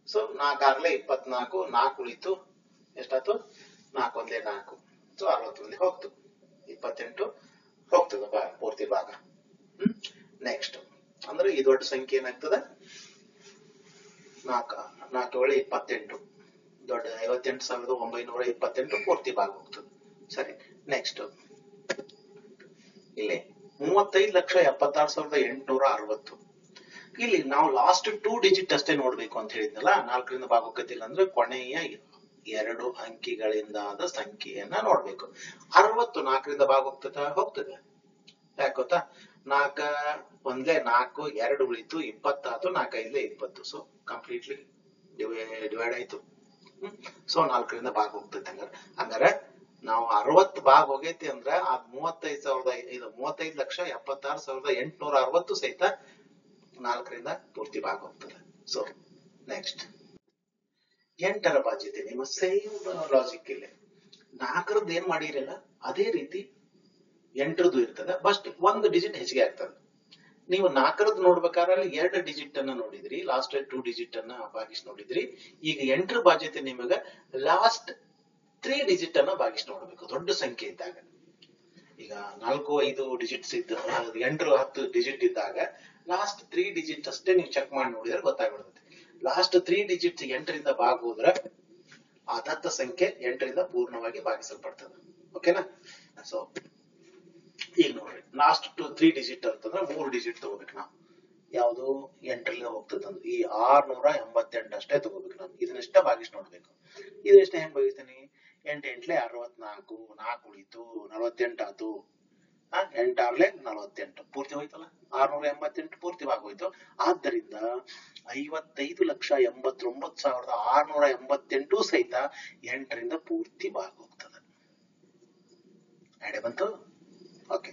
ಸೊ 4 24, 4 ಉಳಿತು, ಎಷ್ಟಾಯ್ತು 4 1 4, ಸೊ 61 ಹೋಗ್ತು. 28 ಹೋಗ್ತದ ಪೂರ್ತಿ ಭಾಗ. ನೆಕ್ಸ್ಟ್ ಅಂದ್ರೆ ಈ ದೊಡ್ಡ ಸಂಖ್ಯೆ ಏನಾಗ್ತದ 4 28 ದೊಡ್ಡ 58,928 ಪೂರ್ತಿ ಭಾಗ ಹೋಗ್ತದೆ. ಸರಿ, ನೆಕ್ಸ್ಟ್ ಇಲ್ಲಿ 35,76,860. ಇಲ್ಲಿ ನಾವು ಲಾಸ್ಟ್ 2 ಡಿಜಿಟ್ ಅಷ್ಟೇ ನೋಡ್ಬೇಕು ಅಂತ ಹೇಳಿದ್ನಲ್ಲ. 4ರಿಂದ ಭಾಗ ಹೋಗತ್ತಿಲ್ಲ ಅಂದ್ರೆ ಕೊನೆಯ 2 ಅಂಕಿಗಳಿಂದಾದ ಸಂಖ್ಯೆಯನ್ನ ನೋಡ್ಬೇಕು. 60 4ರಿಂದ ಭಾಗ ಹೋಗ್ತದೆ. ಯಾಕೆ ಗೊತ್ತಾ? 4 1 4, 2 ಉಳಿತು, 20 ಆಯ್ತು, 4 5 20. ಸೊ ಕಂಪ್ಲೀಟ್ಲಿ ಡಿವೈಡ್ ಆಯ್ತು. ಸೊ 4ರಿಂದ ಭಾಗ ಹೋಗ್ತೈತೆ. ಹಂಗಾರೆ ನಾವು 60 ಭಾಗ ಹೋಗೈತಿ ಅಂದ್ರ ಅದ್ 35,76,860 ಸಹಿತ 4ರಿಂದ ಪೂರ್ತಿ ಭಾಗ ಹೋಗ್ತದೆ. ಸೊ ನೆಕ್ಸ್ಟ್ 8ರ ಬಾಧ್ಯತೆ ನಿಮ್ಮ ಸೇಮ್ ಲಾಜಿಕ್ ಇಲ್ಲಿ. 4ರದ್ದು ಏನ್ ಮಾಡಿರಲ್ಲ ಅದೇ ರೀತಿ 8ರದ್ದು ಇರ್ತದೆ, ಬಸ್ಟ್ 1 ಡಿಜಿಟ್ ಹೆಚ್ಚಿಗೆ ಆಗ್ತದೆ. ನೀವು 4ರದ್ದು ನೋಡ್ಬೇಕಾದ್ರೆ ಅಲ್ಲಿ 2 ಡಿಜಿಟ್ ಅನ್ನ ನೋಡಿದ್ರಿ, ಲಾಸ್ಟ್ 2 ಡಿಜಿಟ್ ಅನ್ನ ಭಾಗಿಸಿ ನೋಡಿದ್ರಿ. ಈಗ 8ರ ಬಾಧ್ಯತೆ ನಿಮಗೆ ಲಾಸ್ಟ್ 3 ಡಿಜಿಟ್ ಅನ್ನ ಭಾಗಿಸಿ ನೋಡ್ಬೇಕು ದೊಡ್ಡ ಸಂಖ್ಯೆ ಇದ್ದಾಗ. ಈಗ 4 5 ಡಿಜಿಟ್ಸ್ 8 10 ಡಿಜಿಟ್ ಇದ್ದಾಗ ಲಾಸ್ಟ್ 3 ಡಿಜಿಟ್ ಅಷ್ಟೇ ನೀವು ಚೆಕ್ ಮಾಡಿ ನೋಡಿದ್ರೆ ಗೊತ್ತಾಗ್ಬಿಡುತ್ತೆ. ಲಾಸ್ಟ್ 3 ಡಿಜಿಟ್ 8ರಿಂದ ಭಾಗ ಹೋದ್ರೆ ಆ ದತ್ತ ಸಂಖ್ಯೆ 8ರಿಂದ ಪೂರ್ಣವಾಗಿ ಭಾಗಿಸಲ್ಪಡ್ತದೆ. ಓಕೆನಾ? ಸೊ ಈಗ ನೋಡ್ರಿ, ಲಾಸ್ಟ್ 3 ಡಿಜಿಟ್ ಅಂತಂದ್ರೆ 3 ಡಿಜಿಟ್ ತಗೋಬೇಕು ನಾವು. ಯಾವುದು 8ರಿಂದ ಹೋಗ್ತದಂದ್ರೆ ಈ 688 ಅಷ್ಟೇ ತಗೋಬೇಕು ನಾನು. ಇದನ್ನೆಷ್ಟ ಭಾಗಿಸಿ ನೋಡ್ಬೇಕು. ಇದೆಷ್ಟ ಹೆಂಗ್ ಭಾಗಿಸ್ತೀನಿ? 8 8 64, 4 ಉಳಿತು, 48 ಆಯ್ತು, 8 6 48 ಪೂರ್ತಿ ಹೋಯ್ತಲ್ಲ. 688 ಪೂರ್ತಿ ಭಾಗ ಹೋಯ್ತು. ಆದ್ದರಿಂದ 55,89,688 ಸಹಿತ 8ರಿಂದ ಪೂರ್ತಿ ಭಾಗ ಹೋಗ್ತದೆ. ಐಡಿಯಾ ಬಂತು? ಓಕೆ,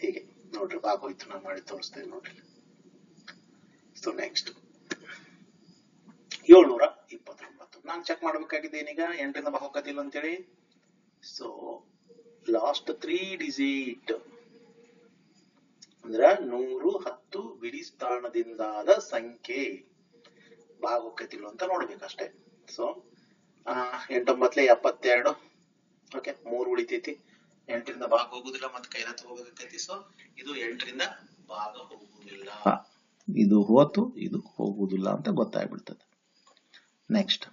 ಹೀಗೆ ನೋಡ್ರಿ ಭಾಗ ಹೋಯ್ತು. ನಾನು ಮಾಡಿ ತೋರಿಸ್ತೇನೆ ನೋಡ್ರಿ. ಸೊ ನೆಕ್ಸ್ಟ್ 729 ನಾನು ಚೆಕ್ ಮಾಡ್ಬೇಕಾಗಿದೆ ಏನೀಗ 8ರಿಂದ ಭಾಗ ಹೋಗತ್ತಿಲ್ಲ ಅಂತೇಳಿ. ಸೊ ಲಾಸ್ಟ್ 3 ಡಿಜಿಟ್ ಅಂದ್ರ 110 ಬಿಡಿ ಸ್ಥಾನದಿಂದಾದ ಸಂಖ್ಯೆ ಭಾಗ ಹೋಗತ್ತಿಲ್ಲ ಅಂತ ನೋಡ್ಬೇಕಷ್ಟೇ. ಸೊ 8 9 72. ಓಕೆ, 3 ಉಳಿತೈತಿ. 8ರಿಂದ ಭಾಗ ಹೋಗುದಿಲ್ಲ, ಮತ್ತೆ ಕೈಲ ತಗೋಬೇಕಾಗೈತಿ. ಸೊ ಇದು 8ರಿಂದ ಭಾಗ ಹೋಗುದಿಲ್ಲ, ಇದು ಹೋತು, ಇದು ಹೋಗುದಿಲ್ಲ ಅಂತ ಗೊತ್ತಾಗ್ಬಿಡ್ತದೆ. ನೆಕ್ಸ್ಟ್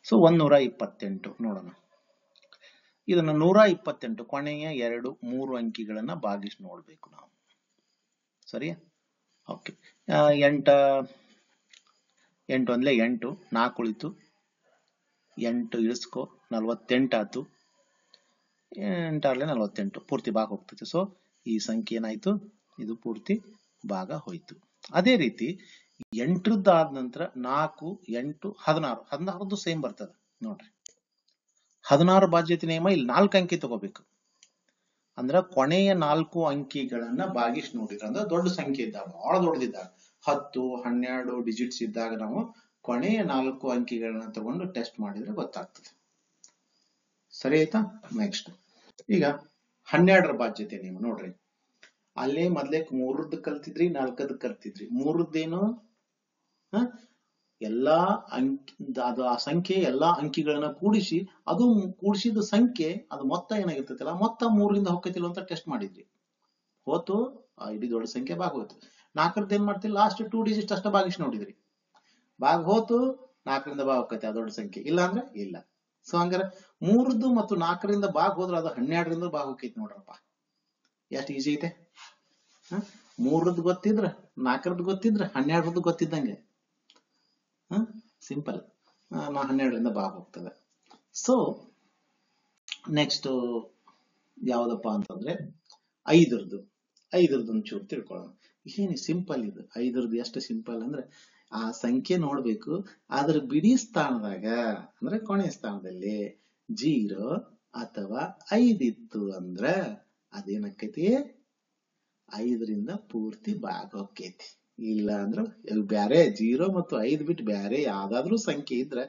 ಸೊ 128 ನೋಡೋಣ. ಇದನ್ನ 128 ಕೊನೆಯ 2 3 ಅಂಕಿಗಳನ್ನ ಭಾಗಿಸಿ ನೋಡ್ಬೇಕು ನಾವು. ಸರಿ, ಓಕೆ. 8 8 1 8, 4 ಉಳಿತು, 8 ಇಳಿಸ್ಕೊ, 48 ಆಯ್ತು, 8 6 48 ಪೂರ್ತಿ ಭಾಗ ಹೋಗ್ತೈತೆ. ಸೊ ಈ ಸಂಖ್ಯೆ ಏನಾಯ್ತು? ಇದು ಪೂರ್ತಿ ಭಾಗ ಹೋಯ್ತು. ಅದೇ ರೀತಿ 8ರದ್ದಾದ ನಂತರ 4 8 16 16ದ್ದು ಸೇಮ್ ಬರ್ತದೆ ನೋಡ್ರಿ. 16 ಬಾಧ್ಯತೆ ನಿಯಮ ಇಲ್ಲಿ 4 ಅಂಕಿ ತಗೋಬೇಕು. ಅಂದ್ರ ಕೊನೆಯ 4 ಅಂಕಿಗಳನ್ನ ಭಾಗಿಸಿ ನೋಡಿದ್ರೆ, ಅಂದ್ರೆ ದೊಡ್ಡ ಸಂಖ್ಯೆ ಇದ್ದಾಗ, ಬಹಳ ದೊಡ್ಡದಿದ್ದಾಗ 10 12 ಡಿಜಿಟ್ಸ್ ಇದ್ದಾಗ ನಾವು ಕೊನೆಯ 4 ಅಂಕಿಗಳನ್ನ ತಗೊಂಡು ಟೆಸ್ಟ್ ಮಾಡಿದ್ರೆ ಗೊತ್ತಾಗ್ತದೆ. ಸರಿ ಆಯ್ತಾ? ನೆಕ್ಸ್ಟ್ ಈಗ 12ರ ಬಾಧ್ಯತೆ ನಿಯಮ ನೋಡ್ರಿ. ಅಲ್ಲೇ ಮೊದ್ಲೇ 3ದ್ದು ಕಲ್ತಿದ್ರಿ, 4ದ್ದು ಕಲ್ತಿದ್ರಿ. 3ದ್ದೇನು ಎಲ್ಲಾ ಅಂಕಿ ಅದು ಆ ಸಂಖ್ಯೆ ಎಲ್ಲಾ ಅಂಕಿಗಳನ್ನ ಕೂಡಿಸಿ ಅದು ಕೂಡಿಸಿದ ಸಂಖ್ಯೆ ಅದು ಮೊತ್ತ ಏನಾಗಿರ್ತೈತಲ್ಲ ಮೊತ್ತ 3ರಿಂದ ಹೊಕ್ಕತಿಲ್ಲ ಅಂತ ಟೆಸ್ಟ್ ಮಾಡಿದ್ವಿ. ಹೋತು ಇಡೀ ದೊಡ್ಡ ಸಂಖ್ಯೆ ಭಾಗ ಹೋಯ್ತು. 4ರದ್ದು ಏನ್ ಮಾಡ್ತೀವಿ, ಲಾಸ್ಟ್ 2 ಡಿಜಿಟ್ ಅಷ್ಟ ಭಾಗಿಸಿ ನೋಡಿದ್ರಿ, ಭಾಗ ಹೋತು 4ರಿಂದ ಭಾಗ ಹೋಗ್ತೈತೆ ಆ ದೊಡ್ಡ ಸಂಖ್ಯೆ, ಇಲ್ಲ ಅಂದ್ರೆ ಇಲ್ಲ. ಸೊ ಹಂಗಾರೆ 3 ಮತ್ತು 4ರಿಂದ ಭಾಗ ಹೋದ್ರೆ ಅದು 12ರಿಂದ ಭಾಗ ಹೋಗ್ತೈತಿ ನೋಡ್ರಪ್ಪ. ಎಷ್ಟು ಈಸಿ ಐತೆ. 3ರದ್ದು ಗೊತ್ತಿದ್ರ 4ರದ್ದು ಗೊತ್ತಿದ್ರ 12ರದ್ದು ಗೊತ್ತಿದ್ದಂಗೆ. ಸಿಂಪಲ್. 12ರಿಂದ ಭಾಗ ಹೋಗ್ತದೆ. ಸೊ ನೆಕ್ಸ್ಟ್ ಯಾವ್ದಪ್ಪ ಅಂತಂದ್ರೆ 5ರದ್ದು ಒಂಚೂರು ತಿಳ್ಕೊಳ್ಳೋಣ. ಏನು ಸಿಂಪಲ್ ಇದು. 5ರದ್ದು ಎಷ್ಟು ಸಿಂಪಲ್ ಅಂದ್ರೆ ಆ ಸಂಖ್ಯೆ ನೋಡ್ಬೇಕು, ಅದರ ಬಿಡಿ ಸ್ಥಾನದಾಗ ಅಂದ್ರೆ ಕೊನೆ ಸ್ಥಾನದಲ್ಲಿ 0 ಅಥವಾ 5 ಇತ್ತು ಅಂದ್ರ ಅದೇನಕ್ಕೈತಿ, 5ರಿಂದ ಪೂರ್ತಿ ಭಾಗ ಹೋಗ್ತೈತಿ. ಇಲ್ಲ ಅಂದ್ರೆ ಬ್ಯಾರೆ 0 ಮತ್ತು 5 ಬಿಟ್ಟು ಬ್ಯಾರೆ ಯಾವ್ದಾದ್ರು ಸಂಖ್ಯೆ ಇದ್ರೆ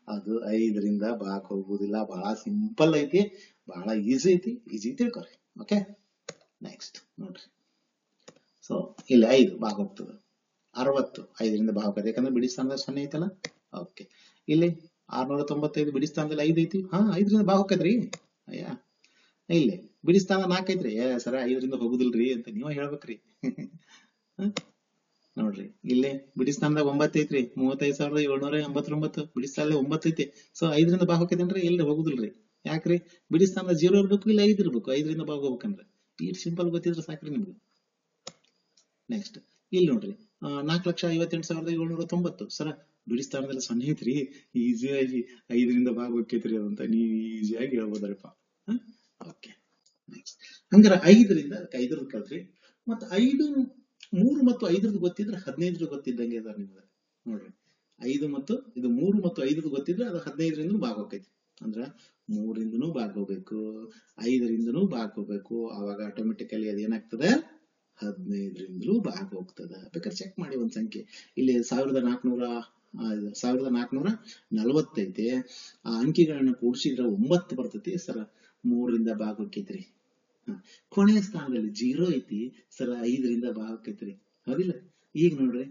ಅದು 5ರಿಂದ ಭಾಗ ಹೋಗುದಿಲ್ಲ. ಬಹಳ ಸಿಂಪಲ್ ಐತಿ, ಬಹಳ ಈಸಿ ಐತಿ, ಈಸಿ ತಿಳ್ಕೊರಿ. ಓಕೆ, ನೆಕ್ಸ್ಟ್ ನೋಡ್ರಿ. ಸೊ ಇಲ್ಲಿ 5 ಭಾಗ ಹೋಗ್ತದೆ, 60 5ರಿಂದ ಭಾಗ ಹೋಗ್ತದೆ, ಯಾಕಂದ್ರೆ ಬಿಡಿ ಸ್ಥಾನದಲ್ಲಿ 0 ಐತಲ್ಲ. ಓಕೆ, ಇಲ್ಲಿ 695 ಬಿಡಿ ಸ್ಥಾನದಲ್ಲಿ 5 ಐತಿ. 5ರಿಂದ ಭಾಗ ಹೋಗ್ತದ್ರಿ. ಅಯ್ಯ, ಇಲ್ಲಿ ಬಿಡಿ ಸ್ಥಾನ 4 ಐತ್ರಿ. ಸರ 5ರಿಂದ ಹೋಗುದಿಲ್ರಿ ಅಂತ ನೀವ ಹೇಳ್ಬೇಕ್ರಿ. ನೋಡ್ರಿ, ಇಲ್ಲಿ ಬಿಡಿ ಸ್ಥಾನದಾಗ 9 ಐತ್ರಿ, 35,789 ಬಿಡಿ ಸ್ಥಾನದಲ್ಲಿ 9 ಐತಿ. ಸೊ 5ರಿಂದ ಭಾಗ ಹೋಗ್ತೇನ್ರಿ, ಎಲ್ಲಿ ಹೋಗುದಿಲ್ರಿ. ಯಾಕ್ರಿ, ಬಿಡಿ ಸ್ಥಾನದ 0 ಇರ್ಬೇಕು, ಇಲ್ಲ 5 ಇರ್ಬೇಕು. 5ರಿಂದ ಭಾಗ ಹೋಗ್ಬೇಕಂದ್ರೆ ಈ ಸಿಂಪಲ್ ಗೊತ್ತಿದ್ರೆ ಸಾಕ್ರಿ ನಿಮ್ಗೆ. ನೆಕ್ಸ್ಟ್ ಇಲ್ಲಿ ನೋಡ್ರಿ, 4,58,790. ಸರ ಬಿಡಿ ಸ್ಥಾನದಲ್ಲಿ 0 ಐತ್ರಿ, ಈಸಿಯಾಗಿ 5ರಿಂದ ಭಾಗ ಹೋಗ್ತೈತ್ರಿ ಅಂತ ನೀವು ಈಸಿಯಾಗಿ ಹೇಳ್ಬೋದಪ್ಪ. ಓಕೆ, ನೆಕ್ಸ್ಟ್ ಹಂಗಾರ 5ರಿಂದ 5ರದ್ದು ಕಲ್ತ್ರಿ. ಮತ್ತ 3 ಮತ್ತು 5ರದ್ದು ಗೊತ್ತಿದ್ರೆ 15ರದ್ದು ಗೊತ್ತಿದ್ದಂಗೆ ಅದ ನಿಮ್ಗೆ. ನೋಡ್ರಿ, 5 ಮತ್ತು ಇದು 3 ಮತ್ತು 5ರದ್ದು ಗೊತ್ತಿದ್ರೆ ಅದು 15ರಿಂದ ಭಾಗ ಹೋಗ್ತೈತಿ. ಅಂದ್ರ 3ರಿಂದನೂ ಭಾಗ ಹೋಗ್ಬೇಕು, 5ರಿಂದನೂ ಭಾಗ ಹೋಗ್ಬೇಕು. ಅವಾಗ ಆಟೋಮೆಟಿಕಲಿ ಅದೇನಾಗ್ತದೆ, 15ರಿಂದಲೂ ಭಾಗ ಹೋಗ್ತದ. ಬೇಕಾದ್ರೆ ಚೆಕ್ ಮಾಡಿ ಒಂದ್ ಸಂಖ್ಯೆ. ಇಲ್ಲಿ 1440 ಐತಿ. ಆ ಅಂಕಿಗಳನ್ನ ಕೂಡಿಸಿದ್ರೆ 9 ಬರ್ತೈತಿ. ಸರ 3ರಿಂದ ಭಾಗ ಹೋಗ್ತೈತ್ರಿ. ಕೊನೆಯ ಸ್ಥಾನದಲ್ಲಿ 0 ಐತಿ. ಸರ 5ರಿಂದ ಭಾಗ ಹೋಗ್ತೈತ್ರಿ. ಹೌದಿಲ್ಲ. ಈಗ ನೋಡ್ರಿ,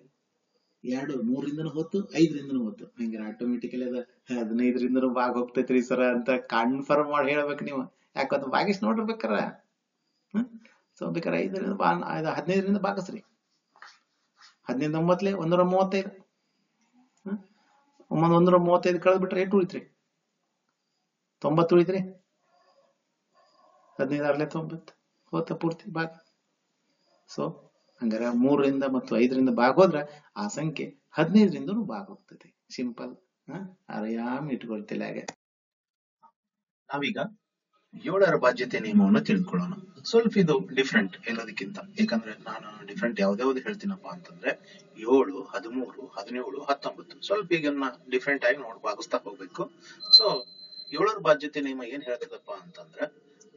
3ರಿಂದನೂ ಹೊತ್ತು 5ರಿಂದನೂ ಹೊತ್ತು, ಹಂಗಾರೆ ಆಟೋಮೆಟಿಕಲಿ ಅದ 15ರಿಂದನೂ ಭಾಗ ಹೋಗ್ತೈತ್ರಿ ಸರ ಅಂತ ಕನ್ಫರ್ಮ್ ಮಾಡಿ ಹೇಳ್ಬೇಕು ನೀವು. ಯಾಕಂದ್ರೆ ಭಾಗಿಸ್ ನೋಡಿರ್ಬೇಕಾರ. ಸೊ ಬೇಕಾದ್ರೆ 15ರಿಂದ ಭಾಗಸ್ರಿ. 15 9 135. 135 ಕಳೆದ್ ಬಿಟ್ರೆ ಎಷ್ಟು ಉಳಿತ್ರಿ? 90 ಉಳಿತ್ರಿ. 15 90 ಹೋತ ಪೂರ್ತಿ ಭಾಗ. ಸೊ ಹಂಗಾರ 3ರಿಂದ ಮತ್ತು 5ರಿಂದ ಭಾಗ ಹೋದ್ರ ಆ ಸಂಖ್ಯೆ 15ರಿಂದನೂ ಭಾಗ ಹೋಗ್ತದೆ. ಸಿಂಪಲ್. ಆರಾಮ್ ಇಟ್ಕೊಳ್ತಿಲ್ಲ. ಹಾಗೆ ನಾವೀಗ 7ರ ಬಾಧ್ಯತೆ ನಿಯಮವನ್ನು ತಿಳಿದುಕೊಳ್ಳೋಣ. ಸ್ವಲ್ಪ ಇದು ಡಿಫ್ರೆಂಟ್ ಎಲ್ಲದಕ್ಕಿಂತ. ಯಾಕಂದ್ರೆ ನಾನು ಡಿಫ್ರೆಂಟ್ ಯಾವ್ದಾವ್ದು ಹೇಳ್ತೀನಪ್ಪ ಅಂತಂದ್ರೆ 7, 13, 17, 19 ಸ್ವಲ್ಪ ಈಗ ಡಿಫ್ರೆಂಟ್ ಆಗಿ ಭಾಗಿಸ್ತಾ ಹೋಗ್ಬೇಕು. ಸೊ 7ರ ಬಾಧ್ಯತೆ ನಿಯಮ ಏನ್ ಹೇಳ್ತದಪ್ಪ ಅಂತಂದ್ರೆ,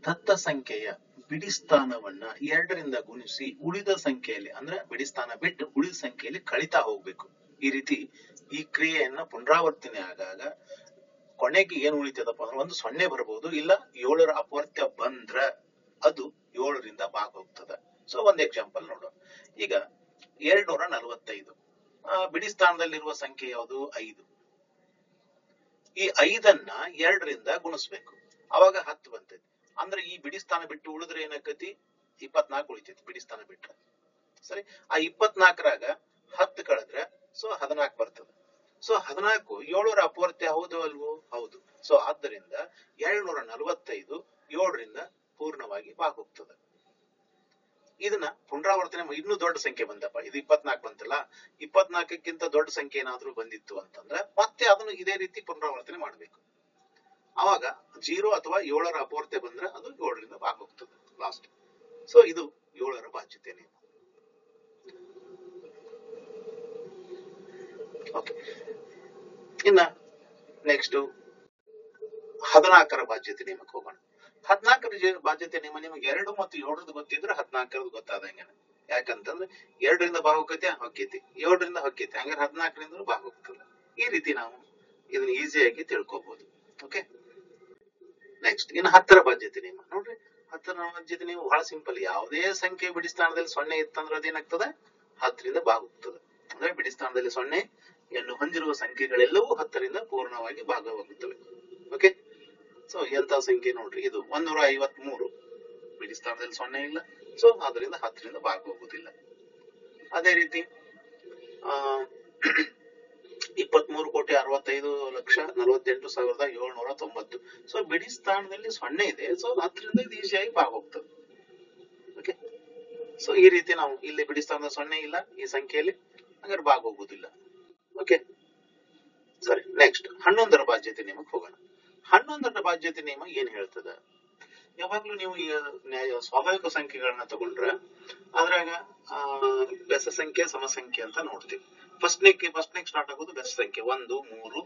ದತ್ತ ಸಂಖ್ಯೆಯ ಬಿಡಿ ಸ್ಥಾನವನ್ನ 2ರಿಂದ ಗುಣಿಸಿ ಉಳಿದ ಸಂಖ್ಯೆಯಲ್ಲಿ, ಅಂದ್ರೆ ಬಿಡಿ ಸ್ಥಾನ ಬಿಟ್ಟು ಉಳಿದ ಸಂಖ್ಯೆಯಲ್ಲಿ ಕಳಿತಾ ಹೋಗ್ಬೇಕು. ಈ ರೀತಿ ಈ ಕ್ರಿಯೆಯನ್ನ ಪುನರಾವರ್ತನೆ ಆಗಾಗ ಕೊನೆಗೆ ಏನ್ ಉಳಿತದಪ್ಪ ಅಂದ್ರೆ ಒಂದು 0 ಬರ್ಬೋದು, ಇಲ್ಲ 7ರ ಅಪವರ್ತ್ಯ ಬಂದ್ರ ಅದು 7ರಿಂದ ಭಾಗ ಹೋಗ್ತದ. ಸೊ ಒಂದ್ ಎಕ್ಸಾಂಪಲ್ ನೋಡೋಣ. ಈಗ 245 ಬಿಡಿ ಸ್ಥಾನದಲ್ಲಿರುವ ಸಂಖ್ಯೆ ಯಾವುದು? 5. ಈ 5ಅನ್ನ 2ರಿಂದ ಗುಣಿಸ್ಬೇಕು, ಅವಾಗ 10 ಬಂತೈತಿ. ಅಂದ್ರೆ ಈ ಬಿಡಿ ಸ್ಥಾನ ಬಿಟ್ಟು ಉಳಿದ್ರೆ ಏನಾಕತಿ? 24 ಉಳಿತೈತಿ ಬಿಡಿ ಸ್ಥಾನ ಬಿಟ್ರೆ. ಸರಿ, ಆ 24ರಾಗ 10 ಕಳೆದ್ರೆ ಸೊ 14 ಬರ್ತದೆ. ಸೊ 14 7ರ ಅಪವರ್ತ್ಯ ಹೌದು ಅಲ್ವೋ? ಹೌದು. ಸೊ ಆದ್ದರಿಂದ 245 7ರಿಂದ ಪೂರ್ಣವಾಗಿ ಭಾಗ ಹೋಗ್ತದೆ. ಇದನ್ನ ಪುನರಾವರ್ತನೆ ಇನ್ನೂ ದೊಡ್ಡ ಸಂಖ್ಯೆ ಬಂದಪ್ಪ, ಇದು 24 ಬಂತಲ್ಲ, 24ಕ್ಕಿಂತ ದೊಡ್ಡ ಸಂಖ್ಯೆ ಏನಾದ್ರೂ ಬಂದಿತ್ತು ಅಂತಂದ್ರೆ ಮತ್ತೆ ಅದನ್ನು ಇದೇ ರೀತಿ ಪುನರಾವರ್ತನೆ ಮಾಡ್ಬೇಕು. ಅವಾಗ 0 ಅಥವಾ 7ರ ಅಪವರ್ತ್ಯ ಬಂದ್ರೆ ಅದು 7ರಿಂದ ಭಾಗ ಹೋಗ್ತದೆ ಲಾಸ್ಟ್. ಸೊ ಇದು 7ರ ಬಾಧ್ಯತೆ ನಿಯಮ. ಓಕೆ, ಇನ್ನ ನೆಕ್ಸ್ಟ್ 14ರ ಬಾಧ್ಯತೆ ನಿಯಮಕ್ಕೆ ಹೋಗೋಣ. 14ರ ಬಾಧ್ಯತೆ ನಿಯಮ ನಿಮಗೆ 2 ಮತ್ತು 7ರದ್ದು ಗೊತ್ತಿದ್ರೆ 14ರದ್ದು ಗೊತ್ತಾದಂಗೆ. ಯಾಕಂತಂದ್ರೆ 2ರಿಂದ ಭಾಗ ಹೋಗ್ತೈತಿ, 7ರಿಂದ ಹೊಕ್ಕೈತಿ, ಹಂಗಾರೆ 14ರಿಂದ ಭಾಗ ಹೋಗ್ತದೆ. ಈ ರೀತಿ ನಾವು ಇದನ್ನ ಈಸಿಯಾಗಿ ತಿಳ್ಕೊಬಹುದು. ಓಕೆ, ನೆಕ್ಸ್ಟ್ ಇನ್ನು 10ರ ಬಾಧ್ಯತೆ ನಿಯಮ ನೋಡ್ರಿ. 10ರ ಬಾಧ್ಯತೆ ನಿಯಮ ಬಹಳ ಸಿಂಪಲ್. ಯಾವುದೇ ಸಂಖ್ಯೆ ಬಿಡಿ ಸ್ಥಾನದಲ್ಲಿ 0 ಇತ್ತಂದ್ರೆ ಅದೇನಾಗ್ತದೆ? 10ರಿಂದ ಭಾಗ ಹೋಗ್ತದೆ. ಅಂದ್ರೆ ಬಿಡಿ ಸ್ಥಾನದಲ್ಲಿ 0, ಯನ್ನು ಹೊಂದಿರುವ ಸಂಖ್ಯೆಗಳೆಲ್ಲವೂ 10ರಿಂದ ಪೂರ್ಣವಾಗಿ ಭಾಗವಾಗುತ್ತವೆ. ಓಕೆ, ಸೊ ಎಂತ ಸಂಖ್ಯೆ ನೋಡ್ರಿ, ಇದು 153 ಬಿಡಿ ಸ್ಥಾನದಲ್ಲಿ 0 ಇಲ್ಲ, ಸೊ ಅದರಿಂದ 10ರಿಂದ ಭಾಗ ಹೋಗುದಿಲ್ಲ. ಅದೇ ರೀತಿ 23,65,48,790. ಸೊ ಬಿಡಿ ಸ್ಥಾನದಲ್ಲಿ 0 ಇದೆ, ಸೊ 10ರಿಂದ ಇದು ಈಸಿಯಾಗಿ ಭಾಗ ಹೋಗ್ತದೆ. ಓಕೆ, ಸೊ ಈ ರೀತಿ ನಾವು ಇಲ್ಲಿ ಬಿಡಿ ಸ್ಥಾನದ 0 ಇಲ್ಲ ಈ ಸಂಖ್ಯೆಯಲ್ಲಿ, ಹಾಗಾದ್ರೆ ಭಾಗ ಹೋಗುದಿಲ್ಲ. ಓಕೆ, ಸರಿ. ನೆಕ್ಸ್ಟ್ 11ರ ಬಾಧ್ಯತೆ ನಿಯಮಕ್ಕೆ ಹೋಗೋಣ. 11ರ ಬಾಧ್ಯತೆ ನಿಯಮ ಏನ್ ಹೇಳ್ತದ? ಯಾವಾಗ್ಲೂ ನೀವು ಈ ಸ್ವಾಭಾವಿಕ ಸಂಖ್ಯೆಗಳನ್ನ ತಗೊಂಡ್ರೆ ಅದ್ರಾಗ ಬೆಸ ಸಂಖ್ಯೆ ಸಮ ಸಂಖ್ಯೆ ಅಂತ ನೋಡ್ತೀವಿ. ಫಸ್ಟ್ ನೆಕ್ ಸ್ಟಾರ್ಟ್ ಆಗೋದು ಬೆಸ ಸಂಖ್ಯೆ 1, 3,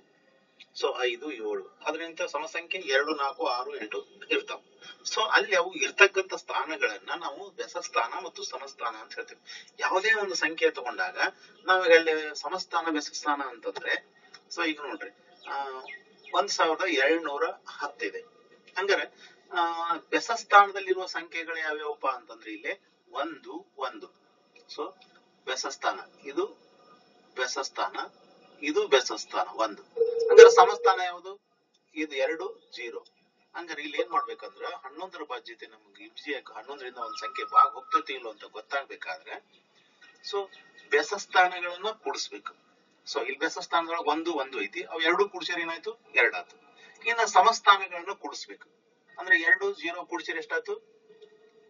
ಸೊ 5, 7. ಅದರಿಂದ ಸಮ ಸಂಖ್ಯೆ 2, 4, 6, 8 ಇರ್ತಾವ. ಸೊ ಅಲ್ಲಿ ಅವು ಇರ್ತಕ್ಕಂಥ ಸ್ಥಾನಗಳನ್ನ ನಾವು ಬೆಸ ಸ್ಥಾನ ಮತ್ತು ಸಮಸ್ಥಾನ ಅಂತ ಹೇಳ್ತೀವಿ. ಯಾವುದೇ ಒಂದು ಸಂಖ್ಯೆ ತಗೊಂಡಾಗ ನಾವೀಗ ಅಲ್ಲಿ ಸಮಸ್ಥಾನ ಬೆಸ ಸ್ಥಾನ ಅಂತಂದ್ರೆ, ಸೊ ಈಗ ನೋಡ್ರಿ 1,210 ಇದೆ. ಹಂಗಾರೆ ಬೆಸ ಸ್ಥಾನದಲ್ಲಿರುವ ಸಂಖ್ಯೆಗಳು ಯಾವ್ಯಾವಪ್ಪ ಅಂತಂದ್ರೆ ಇಲ್ಲಿ 1, 1. ಸೊ ಬೆಸ ಸ್ಥಾನ, ಇದು ಬೆಸ ಸ್ಥಾನ, ಇದು ಬೆಸ ಸ್ಥಾನ 1. ಹಂಗಾರೆ ಸಮಸ್ಥಾನ ಯಾವುದು? ಇದು 2, 0. ಹಂಗಾರೆ ಇಲ್ಲಿ ಏನ್ ಮಾಡ್ಬೇಕಂದ್ರ 11ರ ಬಾಧ್ಯತೆ ನಮ್ಗೆ ಈಸಿಯಾಗಿ 11ರಿಂದ ಒಂದು ಸಂಖ್ಯೆ ಭಾಗ ಹೋಗ್ತತಿ ಇಲ್ಲೋ ಅಂತ ಗೊತ್ತಾಗ್ಬೇಕಾದ್ರೆ ಸೊ ಬೆಸ ಸ್ಥಾನಗಳನ್ನ ಕೂಡಿಸ್ಬೇಕು. ಸೊ ಇಲ್ಲಿ ಬೆಸ ಸ್ಥಾನದೊಳಗೆ 1, 1 ಐತಿ, ಅವ್ 2 ಕೂಡಿಸಿದ್ರೆ ಏನಾಯ್ತು? 2 ಆಯ್ತು. ಇನ್ನ ಸಮಸ್ಥಾನಗಳನ್ನ ಕೂಡಿಸ್ಬೇಕು ಅಂದ್ರೆ 2, 0 ಕೂಡಿಸಿದ್ರೆ ಎಷ್ಟಾಯ್ತು?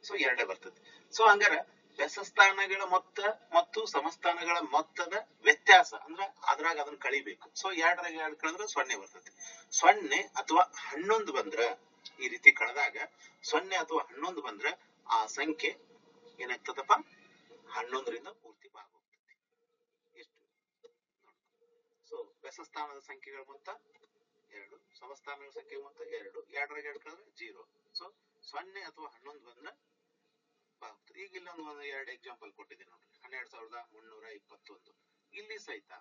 ಸೊ 2 ಬರ್ತದೆ. ಸೊ ಹಂಗಾರೆ ಬೆಸ ಸ್ಥಾನಗಳ ಮೊತ್ತ ಮತ್ತು ಸಮಸ್ಥಾನಗಳ ಮೊತ್ತದ ವ್ಯತ್ಯಾಸ ಅಂದ್ರೆ ಅದ್ರಾಗ ಅದನ್ನ ಕಳಿಬೇಕು. ಸೊ 2ರಾಗ 2 ಕಳೆದ್ರೆ 0 ಬರ್ತದೆ. 0 ಅಥವಾ 11 ಬಂದ್ರ, ಈ ರೀತಿ ಕಳೆದಾಗ 0 ಅಥವಾ 11 ಬಂದ್ರ ಆ ಸಂಖ್ಯೆ ಏನಾಗ್ತದಪ್ಪ? 11ರಿಂದ ಪೂರ್ತಿ ಭಾಗ ಹೋಗ್ತದೆ. ಎಷ್ಟು? ಸೊ ಬೆಸ ಸ್ಥಾನದ ಸಂಖ್ಯೆಗಳ ಮೊತ್ತ 2, ಸಮಸ್ಥಾನಗಳ ಸಂಖ್ಯೆ ಮೊತ್ತ 2, 2ರಾಗ 2 ಕಳೆದ್ರೆ 0. ಸೊ 0 ಅಥವಾ 11 ಬಂದ್ರೆ ಈಗ ಇಲ್ಲೊಂದು 2 ಎಕ್ಸಾಂಪಲ್ ಕೊಟ್ಟಿದ್ದೀನಿ ನೋಡ್ರಿ. 12,321 ಇಲ್ಲಿ ಸಹಿತ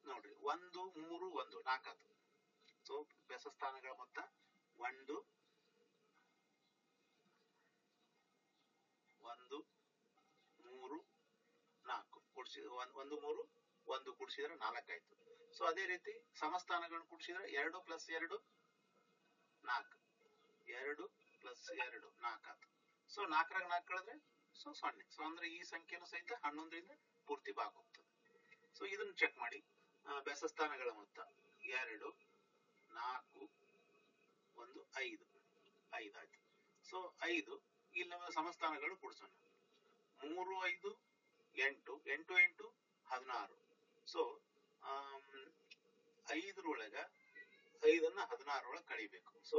ನೋಡ್ರಿ 1, 3, 1 4 ಆತು. ಸೊ ಬೆಸ ಸ್ಥಾನಗಳ ಮೊತ್ತ 1, 1, 3, 4 ಕೂಡಿಸಿದ್ರೆ 1, 3, 1 ಕೂಡಿಸಿದ್ರೆ 4 ಆಯ್ತು. ಸೊ ಅದೇ ರೀತಿ ಸಮಸ್ಥಾನಗಳನ್ನು ಕೂಡಿಸಿದ್ರೆ 2 + 2 4, 2 + 2 4 ಆಯ್ತು. ಸೊ 4ರಾಗ 4 ಕಳೆದ್ರೆ ಸೊ 0. ಸೊ ಅಂದ್ರೆ ಈ ಸಂಖ್ಯೆನೂ ಸಹಿತ 11ರಿಂದ ಪೂರ್ತಿ ಭಾಗ ಹೋಗ್ತದೆ. ಸೊ ಇದನ್ನ ಚೆಕ್ ಮಾಡಿ. ಬೆಸ ಸ್ಥಾನಗಳ ಮೊತ್ತ 2, 4, 1, 5 ಆಯ್ತು. ಸೊ 5 ಇಲ್ಲಿ ನಮ್ಮ ಸಮಸ್ಥಾನಗಳು ಕೂಡಿಸೋಣ. 3, 5, 8, 8, 8, 16. ಸೊ 5ರೊಳಗ 5ಅನ್ನ 16ರೊಳಗೆ ಕಳಿಬೇಕು. ಸೊ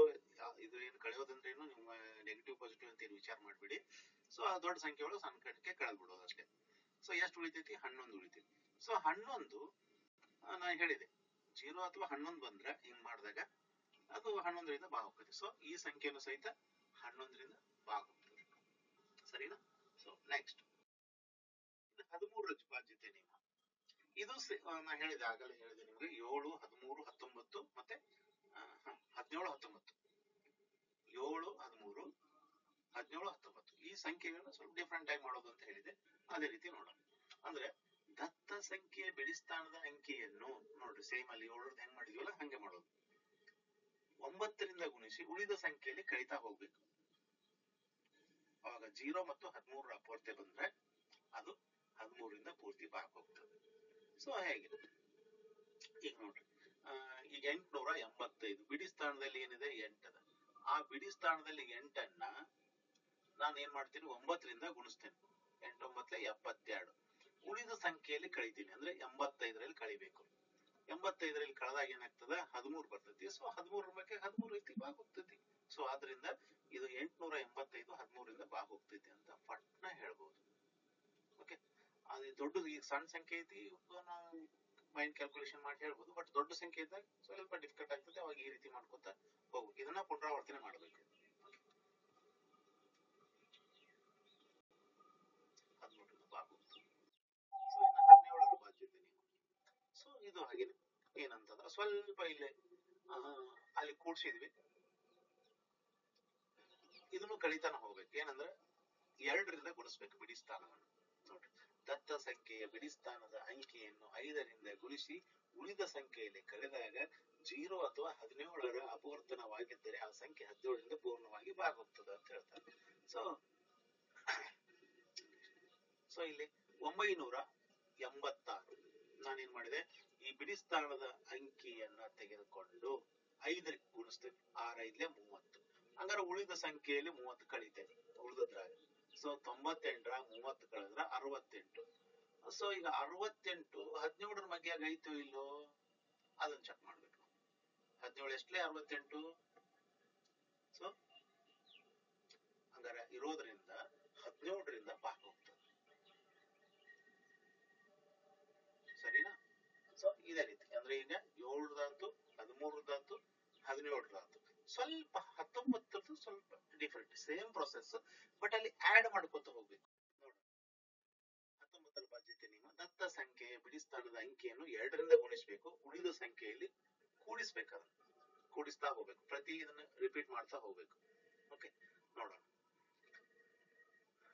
ಇದು ಏನು ಕಳೆಯೋದಂದ್ರೆ ಏನು, ನಿಮ್ಮ ನೆಗೆಟಿವ್ ಪಾಸಿಟಿವ್ ಅಂತ ಏನು ವಿಚಾರ ಮಾಡ್ಬಿಡಿ. ಸೊ ಆ ದೊಡ್ಡ ಸಂಖ್ಯೆ ಒಳಗೆ ಸಣ್ಣ ಸಂಖ್ಯೆ ಕಳೆದ್ ಬಿಡೋದು ಅಷ್ಟೇ. ಸೊ ಎಷ್ಟು ಉಳಿತೈತಿ? 11 ಉಳಿತೈತಿ. ಸೊ 11 ನಾ ಹೇಳಿದೆ 0 ಅಥವಾ 11 ಬಂದ್ರೆ ಹಿಂಗ್ ಮಾಡಿದಾಗ ಅದು 11ರಿಂದ ಭಾಗ ಹೋಗ್ತದೆ. ಸೊ ಈ ಸಂಖ್ಯೆನೂ ಸಹಿತ 11ರಿಂದ ಭಾಗ ಹೋಗ್ತದೆ. ಸರಿನಾ? ಸೊ ನೆಕ್ಸ್ಟ್ 13ರ ಬಾಧ್ಯತೆ ನಿಯಮ. ಇದು ನಾ ಹೇಳಿದೆ, ಆಗಲೇ ಹೇಳಿದೆ ನಿಮಗೆ 7, 13, 19 ಮತ್ತೆ 17, 19. 7, 13, 17, 19 ಈ ಸಂಖ್ಯೆಗಳನ್ನ ಸ್ವಲ್ಪ ಡಿಫ್ರೆಂಟ್ ಆಗಿ ಮಾಡೋದು ಅಂತ ಹೇಳಿದೆ. ಅದೇ ರೀತಿ ನೋಡೋಣ. ಅಂದ್ರೆ ದತ್ತ ಸಂಖ್ಯೆಯ ಬಿಡಿ ಸ್ಥಾನದ ಅಂಕಿಯನ್ನು ನೋಡ್ರಿ, ಸೇಮ್ ಅಲ್ಲಿ 7ರದ್ದು ಹೆಂಗ್ ಮಾಡಿದ್ವಲ್ಲ ಹಂಗೆ ಮಾಡೋದು. 9ರಿಂದ ಗುಣಿಸಿ ಉಳಿದ ಸಂಖ್ಯೆಯಲ್ಲಿ ಕಳೀತಾ ಹೋಗ್ಬೇಕು. ಅವಾಗ 0 ಮತ್ತು 13ರ ಅಪೂರ್ತೆ ಬಂದ್ರೆ ಅದು 13ರಿಂದ ಪೂರ್ತಿ ಭಾಗ ಹೋಗ್ತದೆ. ಸೊ ಹೇಗೆ ಈಗ ನೋಡ್ರಿ, ಈಗ 885 ಬಿಡಿ ಸ್ಥಾನದಲ್ಲಿ ಏನಿದೆ 8 ಅದ. ಆ ಬಿಡಿ ಸ್ಥಾನದಲ್ಲಿ 8ಅನ್ನ ನಾನು ಏನ್ ಮಾಡ್ತೀನಿ? 9ರಿಂದ ಗುಣಿಸ್ತೇನೆ. 8, 9, 72. ಉಳಿದ ಸಂಖ್ಯೆಯಲ್ಲಿ ಕಳಿತೀನಿ ಅಂದ್ರೆ 85ರಲ್ಲಿ ಕಳಿಬೇಕು. 85ರಲ್ಲಿ ಕಳೆದಾಗ ಏನಾಗ್ತದ? 13 ಬರ್ತೈತಿ. ಸೊ 13 ಬಗ್ಗೆ 13 ರೀತಿ ಭಾಗ ಹೋಗ್ತೈತಿ. ಸೊ ಆದ್ರಿಂದ ಇದು 885 13ರಿಂದ ಭಾಗ ಹೋಗ್ತೈತಿ ಅಂತ ಪಟ್ನ ಹೇಳ್ಬೋದು. ಓಕೆ, ಅದು ದೊಡ್ಡದು. ಈಗ ಸಣ್ಣ ಸಂಖ್ಯೆ ಐತಿ, ನಾವು ಮೈಂಡ್ ಕ್ಯಾಲ್ಕುಲೇಷನ್ ಮಾಡಿ ಹೇಳ್ಬೋದು. ಬಟ್ ದೊಡ್ಡ ಸಂಖ್ಯೆ ಇದ್ದಾಗ ಸ್ವಲ್ಪ ಡಿಫಿಕಲ್ಟ್ ಆಗ್ತದೆ. ಅವಾಗ ಈ ರೀತಿ ಮಾಡ್ಕೊತ ಹೋಗ್ಬೇಕು. ಇದನ್ನ ಪುನರಾವರ್ತನೆ ಮಾಡಬೇಕು. 13ರಿಂದ ಭಾಗ ಹೋಗ್ತದೆ. ಸೊ ಇನ್ನು 17ರ ಬಾಧ್ಯತೆ ನಿಯಮ. ಸೊ ಇದು ಹಾಗೇನೆ ಏನಂತಂದ್ರೆ ಸ್ವಲ್ಪ ಇಲ್ಲೇ ಅಲ್ಲಿ ಕೂಡ್ಸಿದ್ವಿ, ಇದನ್ನು ಕಳಿತಾನ ಹೋಗ್ಬೇಕು. ಏನಂದ್ರೆ 2ರಿಂದ ಗುಣಿಸ್ಬೇಕು ಬಿಡಿ ಸ್ಥಾನವನ್ನು. ನೋಡ್ರಿ, ದತ್ತ ಸಂಖ್ಯೆಯ ಬಿಡಿ ಸ್ಥಾನದ ಅಂಕಿಯನ್ನು 5ರಿಂದ ಗುಣಿಸಿ ಉಳಿದ ಸಂಖ್ಯೆಯಲ್ಲಿ ಕಳೆದಾಗ 0 ಅಥವಾ 17ರ ಅಪವರ್ತನವಾಗಿದ್ದರೆ ಆ ಸಂಖ್ಯೆ 17ರಿಂದ ಪೂರ್ಣವಾಗಿ ಭಾಗೋಗ್ತದೆ ಅಂತ ಹೇಳ್ತಾರೆ. ಸೊ ಇಲ್ಲಿ 986 ನಾನೇನ್ ಮಾಡಿದೆ, ಈ ಬಿಡಿ ಸ್ಥಾನದ ಅಂಕಿಯನ್ನ ತೆಗೆದುಕೊಂಡು 5 ಗುಣಿಸ್ತೇನೆ. 6 5 30. ಹಂಗಾರೆ ಉಳಿದ ಸಂಖ್ಯೆಯಲ್ಲಿ 30 ಕಳಿತೇನೆ ಉಳಿದ್ರಾಗ. ಸೊ 98ರ 30 ಕಳೆದ್ರ 68. ಸೊ ಈಗ 68 17ರ ಮಗ್ಯಾಗ ಐತೋ ಇಲ್ಲೋ ಅದನ್ನ ಚೆಕ್ ಮಾಡ್ಬೇಕು. 17 ಎಷ್ಟಲೇ 68. ಸೊ ಹಂಗಾರೆ ಇರೋದ್ರಿಂದ 17ರಿಂದ ಭಾಗ ಹೋಗ್ತದೆ. ಸರಿನಾ? ಸೊ ಇದೇ ರೀತಿ ಅಂದ್ರೆ ಈಗ 7ದಾತು 13ದಾತು 17ದಾತು ಸ್ವಲ್ಪ 19ರದ್ದು ಸ್ವಲ್ಪ ಡಿಫರೆಂಟ್, ಸೇಮ್ ಪ್ರೊಸೆಸ್ ಬಟ್ ಅಲ್ಲಿ ಆಡ್ ಮಾಡ್ಕೊತ ಹೋಗ್ಬೇಕು. ನೋಡಿ 19ರ ಬಾಧ್ಯತೆ ನಿಯಮ, ದತ್ತ ಸಂಖ್ಯೆಯ ಬಿಡಿ ಸ್ಥಾನದ ಅಂಕಿಯನ್ನು 2ರಿಂದ ಗುಣಿಸಬೇಕು, ಉಳಿದ ಸಂಖ್ಯೆಯಲ್ಲಿ ಕೂಡಿಸ್ಬೇಕಾದ್ರೆ ಕೂಡಿಸ್ತಾ ಹೋಗ್ಬೇಕು, ಪ್ರತಿ ಇದನ್ನ ರಿಪೀಟ್ ಮಾಡ್ತಾ ಹೋಗ್ಬೇಕು. ಓಕೆ, ನೋಡೋಣ.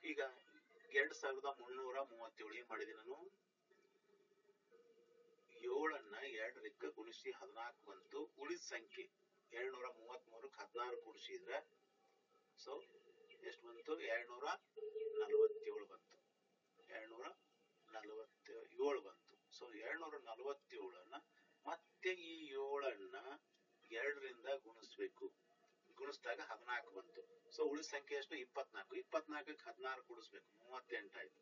ಈಗ 2337 ಏನ್ ಮಾಡಿದೆ ನಾನು, 7ಅನ್ನ 2ರಿಂದ ಗುಣಿಸಿ 14 ಬಂತು. ಉಳಿದ ಸಂಖ್ಯೆ 733ಕ್ಕೆ 16 ಕೂಡಿಸಿದ್ರೆ ಸೊ ಎಷ್ಟು ಬಂತು, 247 ಬಂತು. 247 ಬಂತು. ಸೊ 247ಅನ್ನ ಮತ್ತೆ ಈ 7ಅನ್ನ 2ರಿಂದ ಗುಣಿಸ್ಬೇಕು. ಗುಣಿಸಿದಾಗ 14 ಬಂತು. ಸೊ ಉಳಿದ ಸಂಖ್ಯೆ ಎಷ್ಟು, 24. 24ಕ್ಕೆ 16 ಕೂಡಿಸ್ಬೇಕು, 38 ಆಯ್ತು.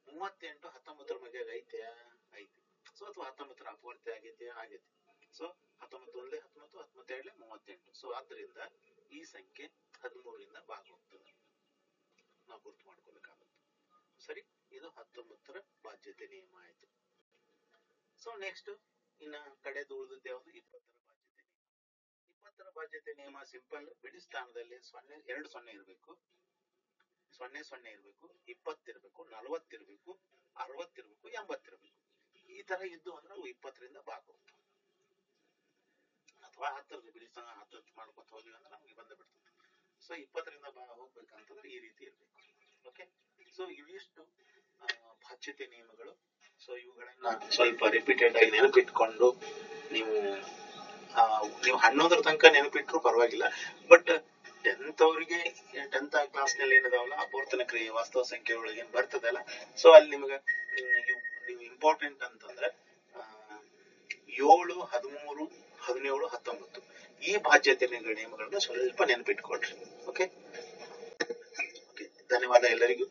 38 19ರ ಮಗ್ಯಾಗ ಐತೆ ಐತಿ. ಸೊ ಅಥವಾ 19ರ ಅಪವರ್ತಿ ಆಗೈತೆ ಆಗೈತಿ. ಸೊ 19 1 19, 19 38. ಸೊ ಆದ್ರಿಂದ ಈ ಸಂಖ್ಯೆ 13ರಿಂದ ಭಾಗ ಹೋಗ್ತದೆ, ನಾವು ಗುರ್ತು ಮಾಡ್ಕೋಬೇಕಾಗುತ್ತೆ. ಸರಿ, ಇದು 19ರ ಬಾಧ್ಯತೆ ನಿಯಮ ಆಯ್ತು. ಸೊ ನೆಕ್ಸ್ಟ್ ಇನ್ನ ಕಡೆದು ಉಳಿದದ್ದು ಯಾವುದು, 20ರ ಬಾಧ್ಯತೆ ನಿಯಮ. 20ರ ಬಾಧ್ಯತೆ ನಿಯಮ ಸಿಂಪಲ್. ಬಿಡಿ ಸ್ಥಾನದಲ್ಲಿ 2 0 ಇರಬೇಕು, 0 0 ಇರಬೇಕು, 20 ಇರಬೇಕು, 40 ಇರಬೇಕು, 60 ಇರಬೇಕು, 80 ಇರಬೇಕು. ಈ ತರ ಇದ್ದು ಅಂದ್ರೆ 20ರಿಂದ ಭಾಗ ಹೋಗ್ತವೆ. ಅಥವಾ 10ರ ಬಿಡಿ ಸ್ಥಾನ 10 ಮಾಡ್ಕೊತ ಹೋದ್ವಿ ಅಂದ್ರೆ ನಮ್ಗೆ ಬಂದ ಬಿಡ್ತದೆ. ಸೊ 20ರಿಂದ ಹೋಗ್ಬೇಕಂತಂದ್ರೆ ಈ ರೀತಿ ಇರ್ಬೇಕು. ಓಕೆ, ಸೊ ಇವಿಷ್ಟು ಬಾಧ್ಯತೆ ನಿಯಮಗಳು. ಸೊ ಇವುಗಳನ್ನ ಸ್ವಲ್ಪ ರಿಪೀಟೆಡ್ ಆಗಿ ನೆನಪಿಟ್ಕೊಂಡು ನೀವು 11ರ ತನಕ ನೆನಪಿಟ್ರು ಪರವಾಗಿಲ್ಲ. ಬಟ್ 10th ಅವರಿಗೆ 10th ಕ್ಲಾಸ್ ನಲ್ಲಿ ಏನದಾವಲ್ಲ ಅಪವರ್ತನ ಕ್ರಿಯೆ ವಾಸ್ತವ ಸಂಖ್ಯೆ ಒಳಗೆ ಏನ್ ಬರ್ತದಲ್ಲ, ಸೊ ಅಲ್ಲಿ ನಿಮ್ಗೆ ನೀವು ಇಂಪಾರ್ಟೆಂಟ್ ಅಂತಂದ್ರೆ 7, 13, 17, 19 ಈ ಬಾಧ್ಯತೆ ನಿಯಮಗಳನ್ನ ಸ್ವಲ್ಪ ನೆನಪಿಟ್ಕೊಳ್ರಿ. ಓಕೆ, ಧನ್ಯವಾದ ಎಲ್ಲರಿಗೂ.